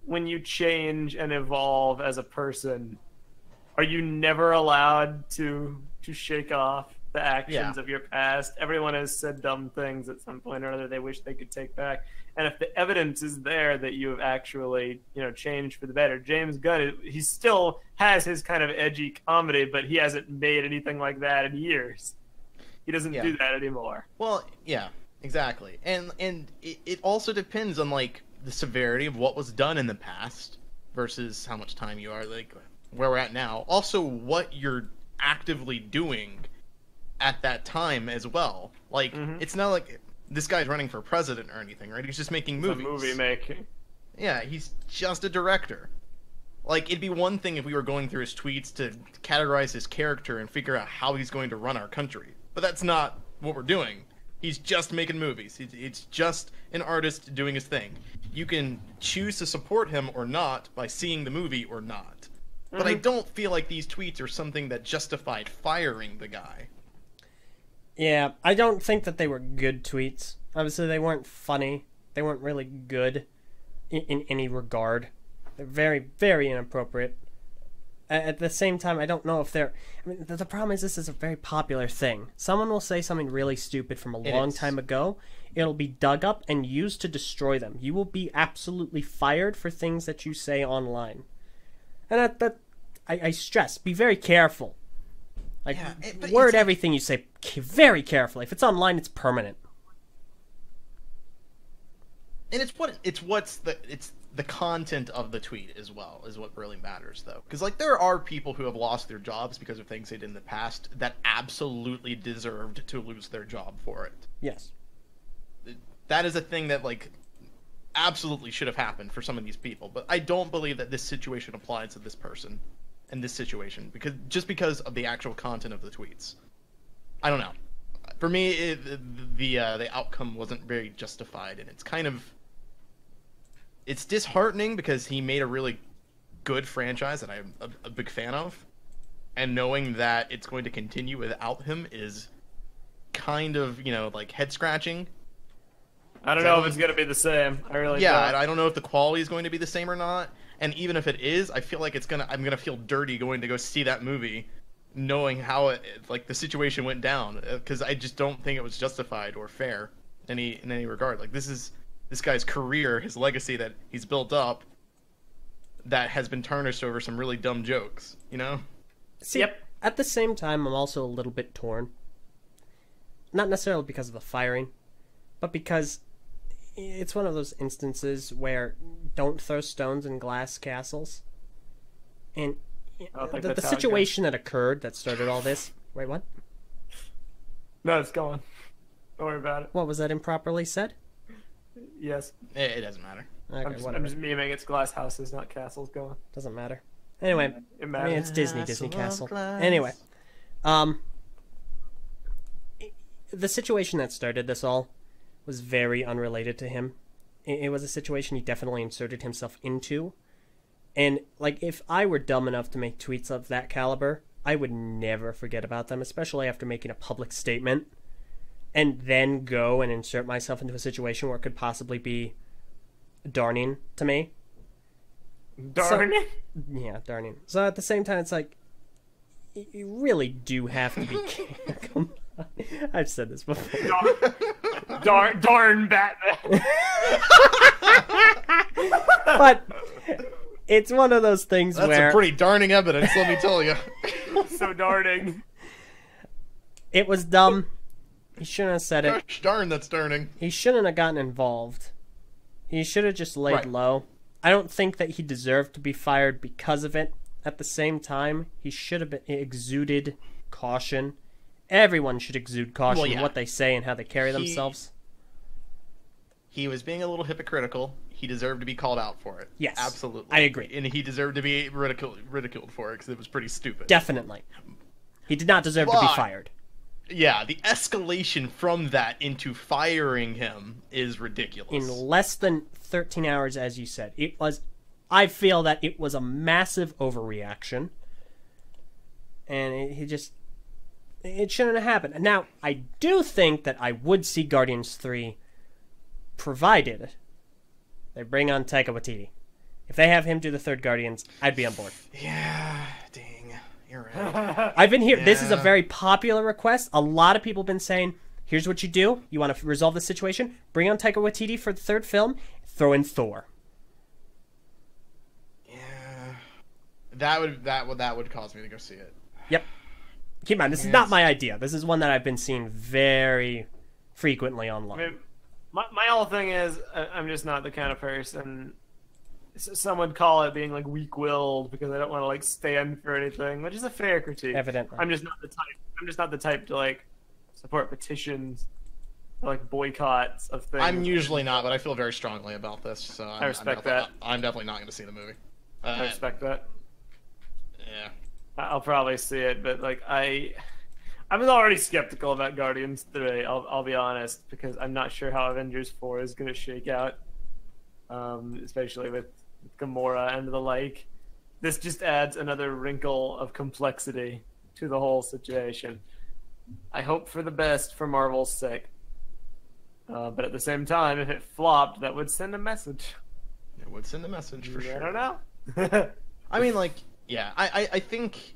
when you change and evolve as a person, are you never allowed to shake off the actions of your past. Everyone has said dumb things at some point or other they wish they could take back. And if the evidence is there that you have actually, changed for the better, James Gunn, he still has his kind of edgy comedy, but he hasn't made anything like that in years. He doesn't do that anymore. Well, yeah, exactly. And it also depends on, like, the severity of what was done in the past versus how much time you are, like, where we're at now. Also, what you're actively doing at that time as well. Like, it's not like this guy's running for president or anything, right? He's just making movies. A movie making. Yeah, he's just a director. Like, it'd be one thing if we were going through his tweets to categorize his character and figure out how he's going to run our country. But that's not what we're doing. He's just making movies. It's just an artist doing his thing. You can choose to support him or not by seeing the movie or not. But I don't feel like these tweets are something that justified firing the guy. Yeah, I don't think that they were good tweets. Obviously, they weren't funny. They weren't really good in any regard. They're very, very inappropriate. At the same time, I don't know if they're... I mean, the problem is this is a very popular thing. Someone will say something really stupid from a long time ago. It'll be dug up and used to destroy them. You will be absolutely fired for things that you say online. And I stress, be very careful. Like, word everything you say very carefully. If it's online, it's permanent. And it's the content of the tweet as well is what really matters, though. Because, like, there are people who have lost their jobs because of things they did in the past that absolutely deserved to lose their job for it. Yes. That is a thing that, like, absolutely should have happened for some of these people. But I don't believe that this situation applies to this person in this situation because of the actual content of the tweets. I don't know. For me, the outcome wasn't very justified, and it's disheartening because he made a really good franchise that I'm a big fan of, and knowing that it's going to continue without him is kind of, like, head scratching. I don't know if it's going to be the same. I really don't. I don't know if the quality is going to be the same or not. And even if it is, I feel like I'm gonna feel dirty going to go see that movie, knowing how the situation went down, because I just don't think it was justified or fair in any regard. Like, this is this guy's career, his legacy that he's built up, that has been tarnished over some really dumb jokes. See, at the same time, I'm also a little bit torn. Not necessarily because of the firing, but because it's one of those instances where don't throw stones in glass castles. And the situation that occurred that started all this... Wait, what? No, it's going. Don't worry about it. What, was that improperly said? Yes. It doesn't matter. Okay, I'm just memeing it's glass houses, not castles. Going. Doesn't matter. Anyway, it matters. it's Disney Castle. Anyway, the situation that started this all was very unrelated to him. It was a situation he definitely inserted himself into. And, like, if I were dumb enough to make tweets of that caliber, I would never forget about them, especially after making a public statement, and then go and insert myself into a situation where it could possibly be darning to me. Darning? Yeah, darning. So at the same time, it's like, you really do have to be careful. I've said this before. Darn Batman. But it's one of those things where... That's a pretty darning evidence, let me tell you. So darning. It was dumb. He shouldn't have said it. Gosh darn, that's darning. He shouldn't have gotten involved. He should have just laid low. I don't think that he deserved to be fired because of it. At the same time, he should have exuded caution. Everyone should exude caution in what they say and how they carry themselves. He was being a little hypocritical. He deserved to be called out for it. Yes. Absolutely. I agree. And he deserved to be ridiculed for it because it was pretty stupid. Definitely. He did not deserve to be fired. Yeah, the escalation from that into firing him is ridiculous. In less than 13 hours, as you said. I feel that it was a massive overreaction. And it shouldn't have happened. Now, I do think that I would see Guardians 3 provided they bring on Taika Waititi. If they have him do the third Guardians, I'd be on board. Yeah, dang. You're right. I've been here. This is a Yeah. very popular request. A lot of people have been saying, here's what you do. You want to resolve the situation? Bring on Taika Waititi for the third film. Throw in Thor. Yeah. That would cause me to go see it. Yep. Keep in mind, this is not my idea. This is one that I've been seeing very frequently online. I mean, my whole thing is I'm just not the kind of person. Some would call it being like weak-willed because I don't want to like stand for anything, which is a fair critique. Evidently. I'm just not the type to like support petitions or like boycotts of things. I'm usually not, but I feel very strongly about this, so I respect that. I'm definitely not going to see the movie. I respect that. Yeah. I'll probably see it, but like I was already skeptical about Guardians 3. I'll be honest, because I'm not sure how Avengers 4 is going to shake out, especially with Gamora and the like. This just adds another wrinkle of complexity to the whole situation. I hope for the best for Marvel's sake, but at the same time, if it flopped, that would send a message. It would send a message for sure. I don't know. I mean, like, yeah, I think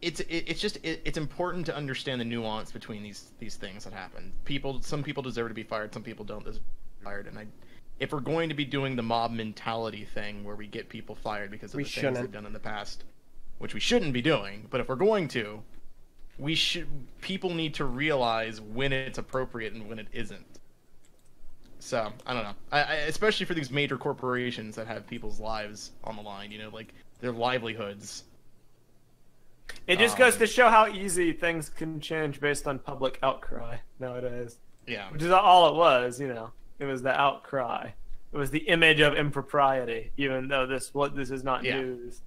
it's important to understand the nuance between these things that happen. Some people deserve to be fired, some people don't deserve to be fired, and if we're going to be doing the mob mentality thing where we get people fired because of the things they've done in the past, which we shouldn't be doing, but if we're going to, people need to realize when it's appropriate and when it isn't. So, I don't know. Especially for these major corporations that have people's lives on the line, like their livelihoods. It just goes to show how easy things can change based on public outcry nowadays. Yeah. Which is all it was, It was the outcry. It was the image of impropriety, even though this is not news.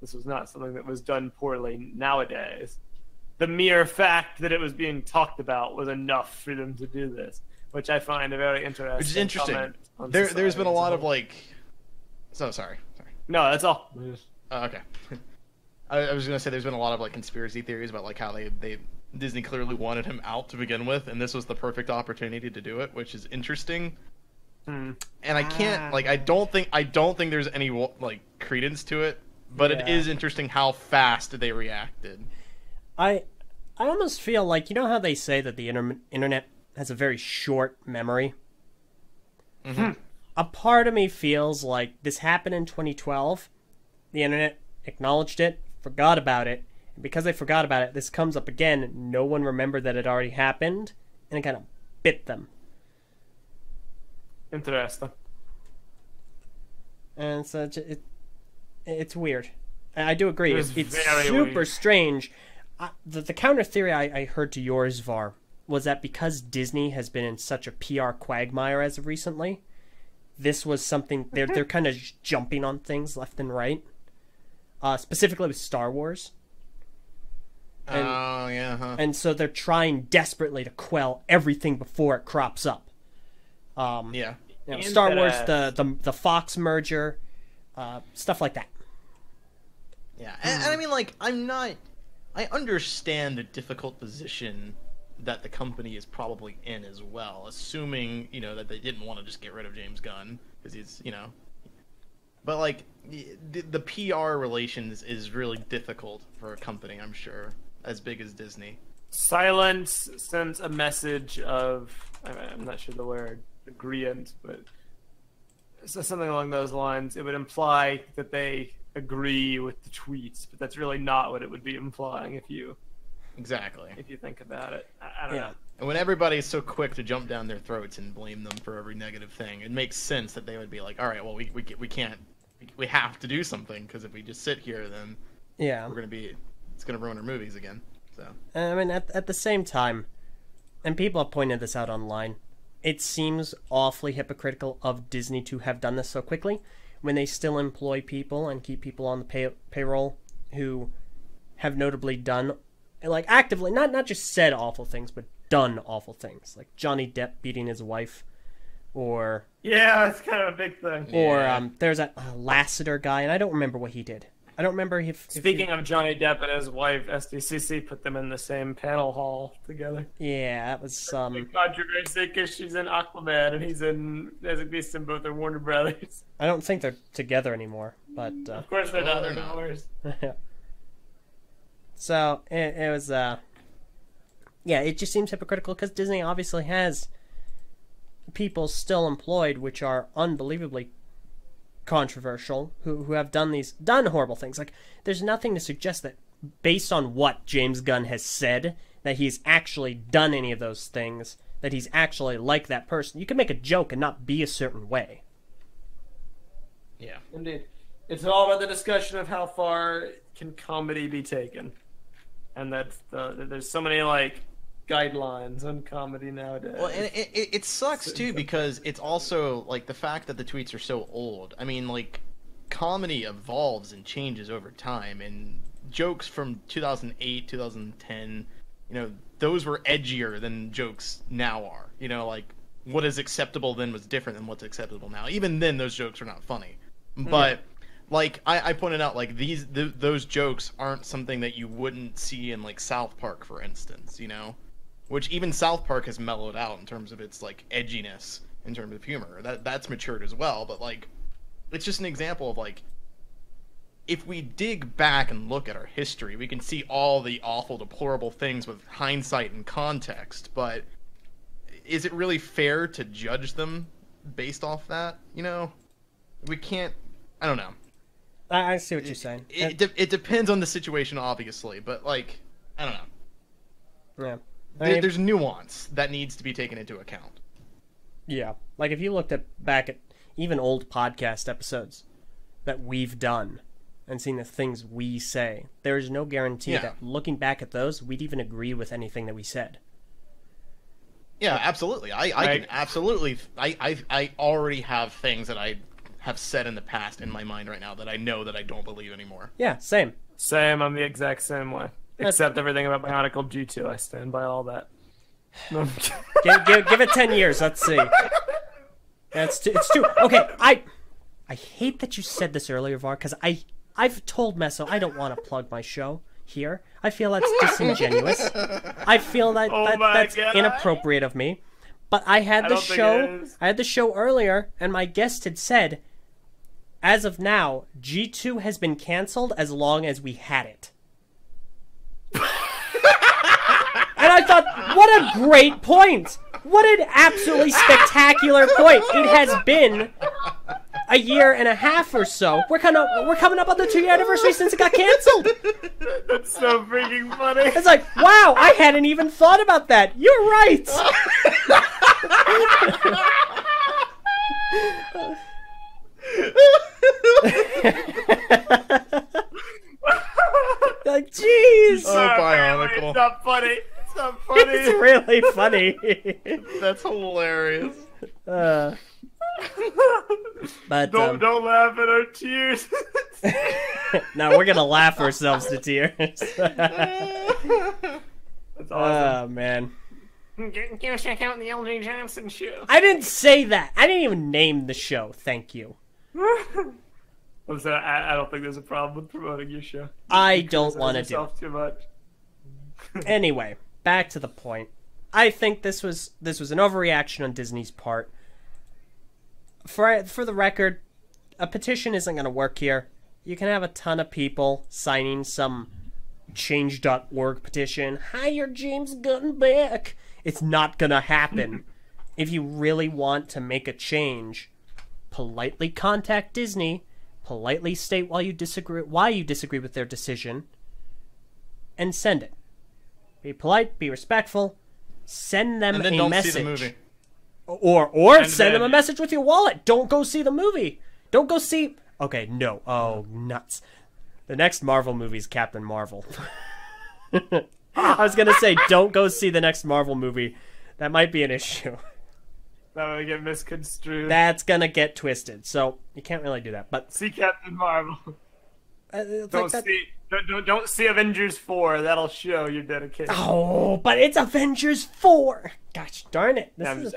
This was not something that was done poorly nowadays. The mere fact that it was being talked about was enough for them to do this, which I find a very interesting. Which is interesting. There's been a lot of like. So sorry. No, that's all. Okay. I was gonna say there's been a lot of like conspiracy theories about like how they Disney clearly wanted him out to begin with, and this was the perfect opportunity to do it, which is interesting. And I can't I don't think there's any like credence to it, but it is interesting how fast they reacted. I almost feel like, how they say that the internet has a very short memory? Mm-hmm. A part of me feels like this happened in 2012. The internet acknowledged it, forgot about it, and because they forgot about it, this comes up again. No one remembered that it already happened, and it kind of bit them. Interesting. And so it's weird. I do agree. It's super weird. strange. The counter theory I heard to yours, Var, was that because Disney has been in such a PR quagmire as of recently, this was something they're kind of jumping on things left and right. Specifically with Star Wars. And so they're trying desperately to quell everything before it crops up. Star Wars, the Fox merger, stuff like that. Yeah, and I mean, like, I understand the difficult position that the company is probably in as well, assuming, that they didn't want to just get rid of James Gunn, because he's, But, like, the PR relations is really difficult for a company, I'm sure, as big as Disney. Silence sends a message of, I'm not sure the word, agreement, but something along those lines. It would imply that they agree with the tweets, but that's really not what it would be implying if you think about it. I don't know. And when everybody's so quick to jump down their throats and blame them for every negative thing, it makes sense that they would be like, all right, well, we can't, we have to do something, because if we just sit here, then it's gonna ruin our movies again. So I mean, at the same time, and people have pointed this out online, it seems awfully hypocritical of Disney to have done this so quickly when they still employ people and keep people on the payroll who have notably done, like, actively, not just said awful things, but done awful things, like Johnny Depp beating his wife, or that's kind of a big thing. Or there's a Lasseter guy, and I don't remember what he did. I don't remember if... Speaking of Johnny Depp and his wife, SDCC put them in the same panel hall together. Yeah, that was big controversy because she's in Aquaman and he's in Fantastic Beasts, and both are Warner Brothers. I don't think they're together anymore, but... Of course they're not. They're divorced. So it was it just seems hypocritical because Disney obviously has people still employed which are unbelievably controversial who have done horrible things. Like, there's nothing to suggest that based on what James Gunn has said that he's actually done any of those things, that he's actually like that person. You can make a joke and not be a certain way. Yeah, indeed. It's all about the discussion of how far can comedy be taken, and that's there's so many like guidelines on comedy nowadays. Well, and it sucks too because it's also like the fact that the tweets are so old. I mean, like, comedy evolves and changes over time, and jokes from 2008, 2010, those were edgier than jokes now are. Like, what is acceptable then was different than what's acceptable now. Even then, those jokes are not funny. But like I pointed out, like those jokes aren't something that you wouldn't see in like South Park, for instance. Which even South Park has mellowed out in terms of its like edginess in terms of humor. That's matured as well. But like, it's just an example of like, if we dig back and look at our history, we can see all the awful, deplorable things with hindsight and context. But is it really fair to judge them based off that? We can't. I don't know. I see what you're saying. It depends on the situation, obviously, but like, I don't know. Yeah. There's nuance that needs to be taken into account. Yeah. Like, if you looked back at even old podcast episodes that we've done and seen the things we say, there is no guarantee that looking back at those, we'd even agree with anything that we said. Yeah, absolutely. I can absolutely. I already have things that I have said in the past in my mind right now that I know that I don't believe anymore. Yeah, same. Same. I'm the exact same way. Except everything about Bionicle G2. I stand by all that. No, give it 10 years. Let's see. It's too. Okay, I hate that you said this earlier, Var, because I've told Meso I don't want to plug my show here. I feel that's disingenuous. I feel that's inappropriate of me. But I had the show earlier, and my guest had said, as of now, G2 has been canceled as long as we had it. And I thought, what a great point! What an absolutely spectacular point! It has been a year and a half or so. We're coming up on the 2-year anniversary since it got canceled. That's so freaking funny. It's like, wow, I hadn't even thought about that. You're right. Like, jeez. Bionicle. It's not funny. It's not funny. It's really funny. That's hilarious. But don't laugh at our tears. No, we're gonna laugh ourselves to tears. That's awesome. Oh man. Go check out the Eljay Johnson show. I didn't say that. I didn't even name the show. Thank you. I'm sorry, I don't think there's a problem with promoting your show. I don't want to do it. Too much. Anyway, back to the point. I think this was an overreaction on Disney's part. For the record, a petition isn't going to work here. You can have a ton of people signing some change.org petition. Hire James Gunn back. It's not going to happen. If you really want to make a change, politely contact Disney, politely state why you disagree with their decision, and send it. Be polite, be respectful, send them and then a don't message. See the movie. Or send them a message with your wallet. Don't go see the movie. Don't go see... Okay, no. Oh, nuts. The next Marvel movie is Captain Marvel. I was going to say, don't go see the next Marvel movie. That might be an issue. That would get misconstrued. That's going to get twisted. So, you can't really do that. But see Captain Marvel. Don't see Avengers 4. That'll show your dedication. Oh, but it's Avengers 4. Gosh darn it. I'm just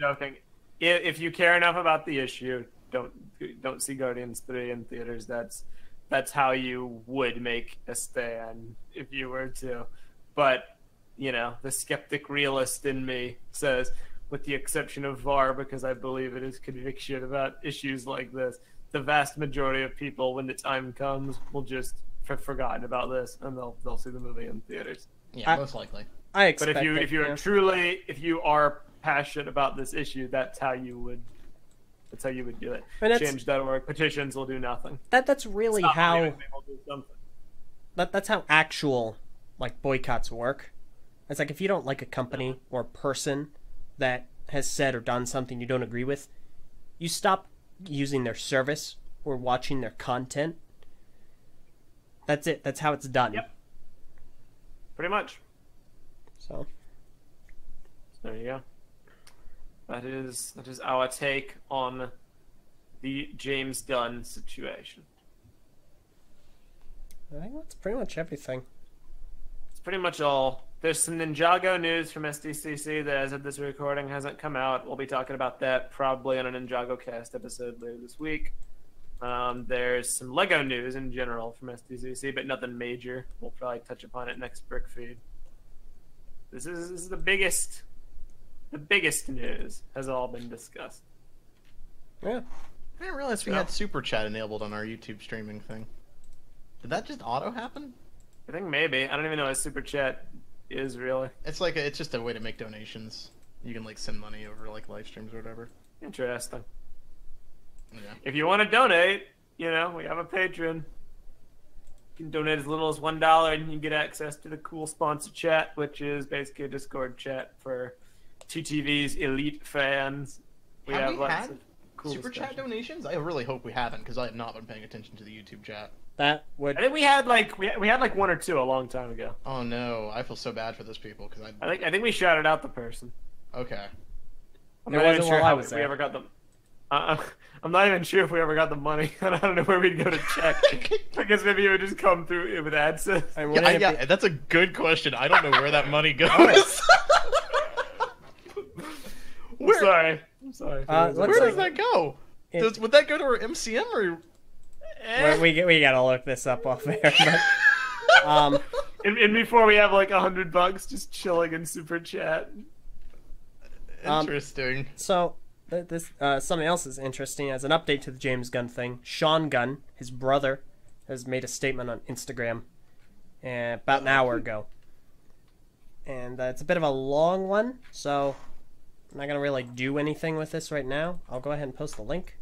joking. If you care enough about the issue, don't see Guardians 3 in theaters. That's how you would make a stand if you were to. But, the skeptic realist in me says, with the exception of VAR, because I believe it is conviction about issues like this, the vast majority of people, when the time comes, will just forgotten about this, and they'll see the movie in theaters. Yeah, most likely. I But expect if you are passionate about this issue, that's how you would do it. And Change.org petitions will do nothing. That's really Stop how anything will do something. that's how actual like boycotts work. It's like if you don't like a company or person that has said or done something you don't agree with, you stop using their service or watching their content. That's it. That's how it's done. Yep. Pretty much. So there you go. That is our take on the James Gunn situation. I think that's pretty much everything. It's pretty much all. There's some Ninjago news from SDCC that, as of this recording, hasn't come out. We'll be talking about that probably on a Ninjago Cast episode later this week. There's some Lego news in general from SDCC, but nothing major. We'll probably touch upon it next BrickFeed. This is the biggest news has all been discussed. Yeah. I didn't realize we had Super Chat enabled on our YouTube streaming thing. Did that just auto happen? I think maybe. I don't even know what Super Chat is really. It's like it's just a way to make donations. You can like send money over like live streams or whatever. Interesting. Yeah. If you want to donate, we have a Patreon. You can donate as little as $1 and you can get access to the cool sponsor chat, which is basically a Discord chat for TTV's elite fans. Have we lots had of cool Super Chat discussions. donations? I really hope we haven't, because I have not been paying attention to the YouTube chat. That would. I think we had we had one or two a long time ago. Oh no, I feel so bad for those people because I think we shouted out the person. Okay. I'm It not even wasn't sure while I how was we there. ever got them. I'm not even sure if we ever got the money. I don't know where we'd go to check. I guess maybe it would just come through with AdSense. Yeah, that's a good question. I don't know where that money goes. I'm sorry. Where does that go? Would that go to our MCM or? We gotta look this up off air. But, and before we have like $100 just chilling in Super Chat. Interesting. So this something else is interesting. As an update to the James Gunn thing, Sean Gunn, his brother, has made a statement on Instagram about an hour ago, and it's a bit of a long one. So I'm not gonna really do anything with this right now. I'll go ahead and post the link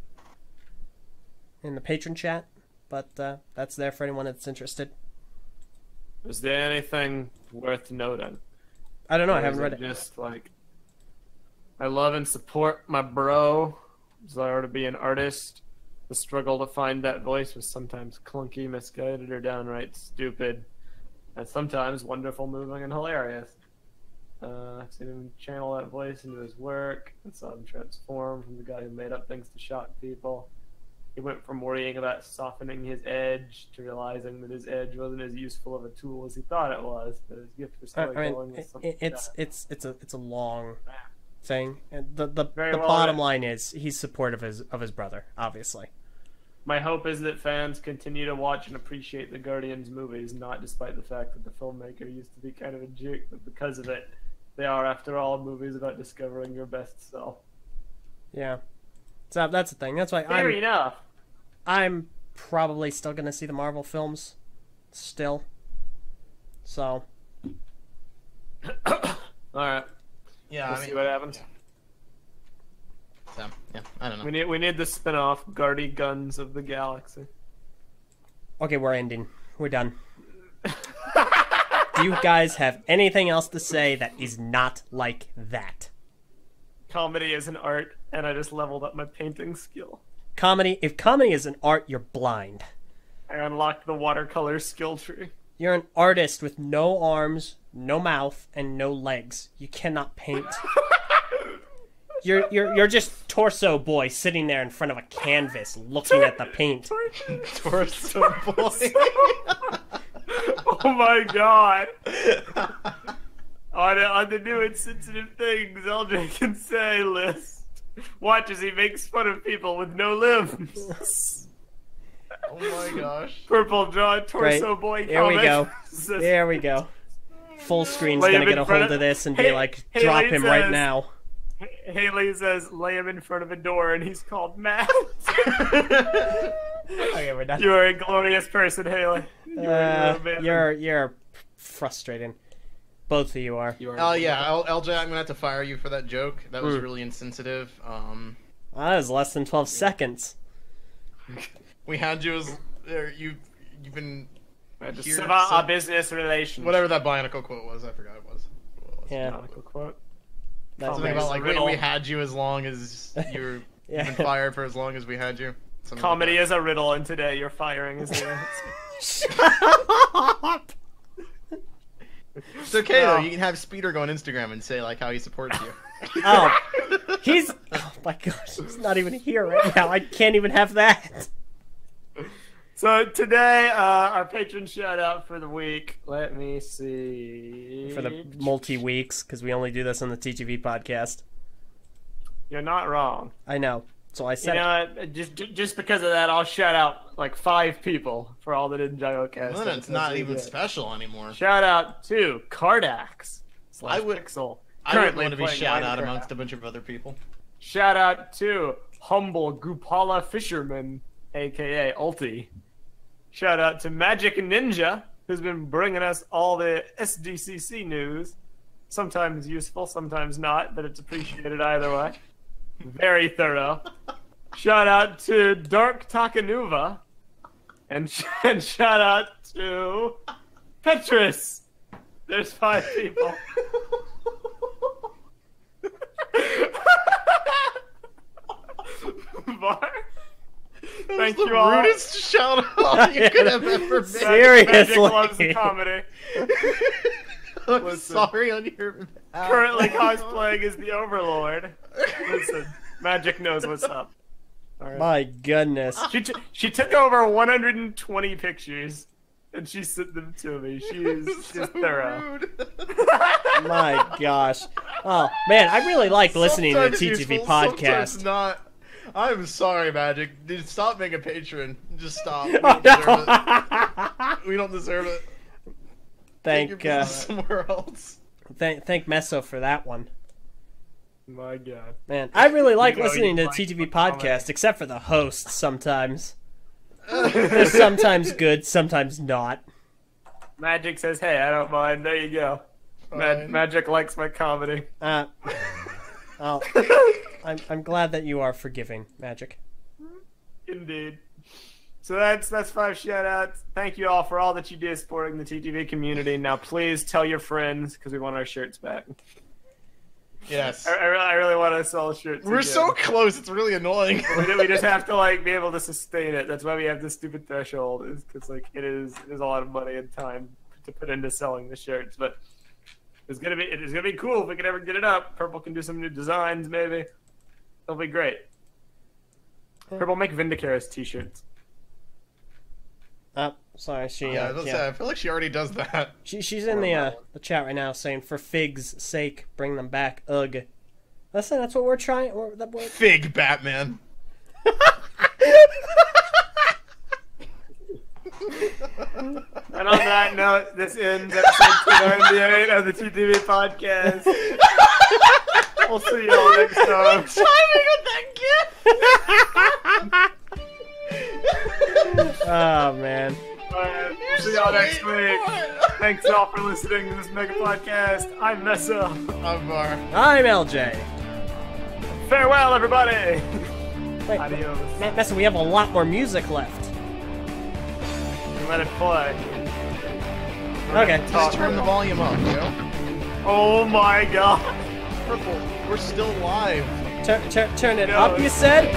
in the patron chat, but that's there for anyone that's interested. Is there anything worth noting? I don't know. Or I haven't is read it. Just like, I love and support my bro. Desire to be an artist. The struggle to find that voice was sometimes clunky, misguided, or downright stupid, and sometimes wonderful, moving, and hilarious. I've seen him channel that voice into his work and saw him transform from the guy who made up things to shock people. He went from worrying about softening his edge to realizing that his edge wasn't as useful of a tool as he thought it was. But his gift for storytelling was something. It's a long thing, and the Very well bottom written. line is he's supportive of his brother, obviously. My hope is that fans continue to watch and appreciate the Guardians movies, not despite the fact that the filmmaker used to be kind of a jerk, but because of it, they are, after all, movies about discovering your best self. Yeah, so that's the thing. That's why Fair enough. I'm probably still gonna see the Marvel films, still. So. All right. Yeah, We'll see what happens. So, yeah, I don't know. We need the spin-off Guardy Guns of the Galaxy. Okay, we're ending. We're done. Do you guys have anything else to say that is not like that? Comedy is an art, and I just leveled up my painting skill. If comedy is an art, you're blind. I unlocked the watercolor skill tree. You're an artist with no arms, no mouth, and no legs. You cannot paint. You're just torso boy sitting there in front of a canvas looking at the paint. Torso boy. Oh my god. On the new insensitive things Eljay can say list. Watch as he makes fun of people with no limbs. Oh my gosh. Purple draw torso Great. boy There we comic. go. There we go. Full screen's Lay him gonna get in a front hold of- of this and be Hey- like, Haley drop him right says- now. Haley says, lay him in front of a door, and he's called Matt. Okay, we're done. You are a glorious person, Haley. You're frustrating. Both of you are. Oh yeah, LJ, I'm gonna have to fire you for that joke. That was really insensitive. That was less than 12 seconds. We had you as you've been here about our business relations. Whatever that Bionicle quote was, I forgot it was. Yeah. Bionicle quote. That's Something about like riddle. we had you as long as you've been fired for as long as we had you. Something Comedy like is a riddle, and today you're firing is the answer. It's okay though. You can have Speeder go on Instagram and say like how he supports you. Oh my gosh, he's not even here right now. I can't even have that. So today, our patron shout out for the week. Let me see. For the multi-weeks, because we only do this on the TTV podcast. You're not wrong. I know. So I said You know what? Just because of that, I'll shout out like 5 people for all that didn't Gyrocast. Well, then it's not even special anymore. Shout out to Cardax / I would- Pixel. I would currently want to be playing shout out Minecraft. amongst a bunch of other people. Shout out to Humble Gupala Fisherman, aka Ulti. Shout out to Magic Ninja, who's been bringing us all the SDCC news. Sometimes useful, sometimes not, but it's appreciated either way. Very thorough. Shout out to Dark Takanuva. And shout out to Petrus. There's 5 people. Bar. Thank That was you all. the rudest shout out you could have ever made. Seriously. Magic loves the comedy. I'm Listen. sorry on your behalf. Currently cosplaying as the Overlord. Listen, Magic knows what's up. All right. my goodness. She took over 120 pictures, and she sent them to me. She's thorough. Rude. My gosh. Oh, man, I really like listening to the Sometimes TTV useful, sometimes podcast. not. I'm sorry, Magic. Dude, stop being a patron. Just stop. We Oh, don't deserve it. We don't deserve it. Take your Thank, business somewhere else. thank Meso for that one. My God. Man, I really like know listening you to like TTV comedy. podcast, except for the hosts sometimes. They're sometimes good, sometimes not. Magic says, "Hey, I don't mind." There you go. Fine. Magic likes my comedy. Oh, I'm glad that you are forgiving, Magic. Indeed. So that's 5 shout-outs. Thank you all for all that you did supporting the TTV community. Now please tell your friends, because we want our shirts back. Yes. I really want to sell shirts. We're again. so close. It's really annoying. we just have to like be able to sustain it. That's why we have this stupid threshold, is because like it is a lot of money and time to put into selling the shirts. But it is gonna be cool if we can ever get it up. Purple can do some new designs, maybe. It'll be great. Purple, make Vindicaris t-shirts. Sorry, she Yeah, I was gonna say, I feel like she already does that. she's in the chat right now saying, for Fig's sake, bring them back. Ugh. Listen, that's what we're trying. Fig Batman. And on that note, this ends episode 298 of the TTV Podcast. We'll see you all next time. Oh, man. Alright, we'll see y'all next week. Thanks all for listening to this mega podcast. I'm Meso. I'm Var. I'm Eljay. Farewell, everybody. Wait, Adios. Messa, we have a lot more music left. Let it play. Okay. Just turn the volume up, yo. Oh my God. Purple, we're still live. Turn it No. up, you said?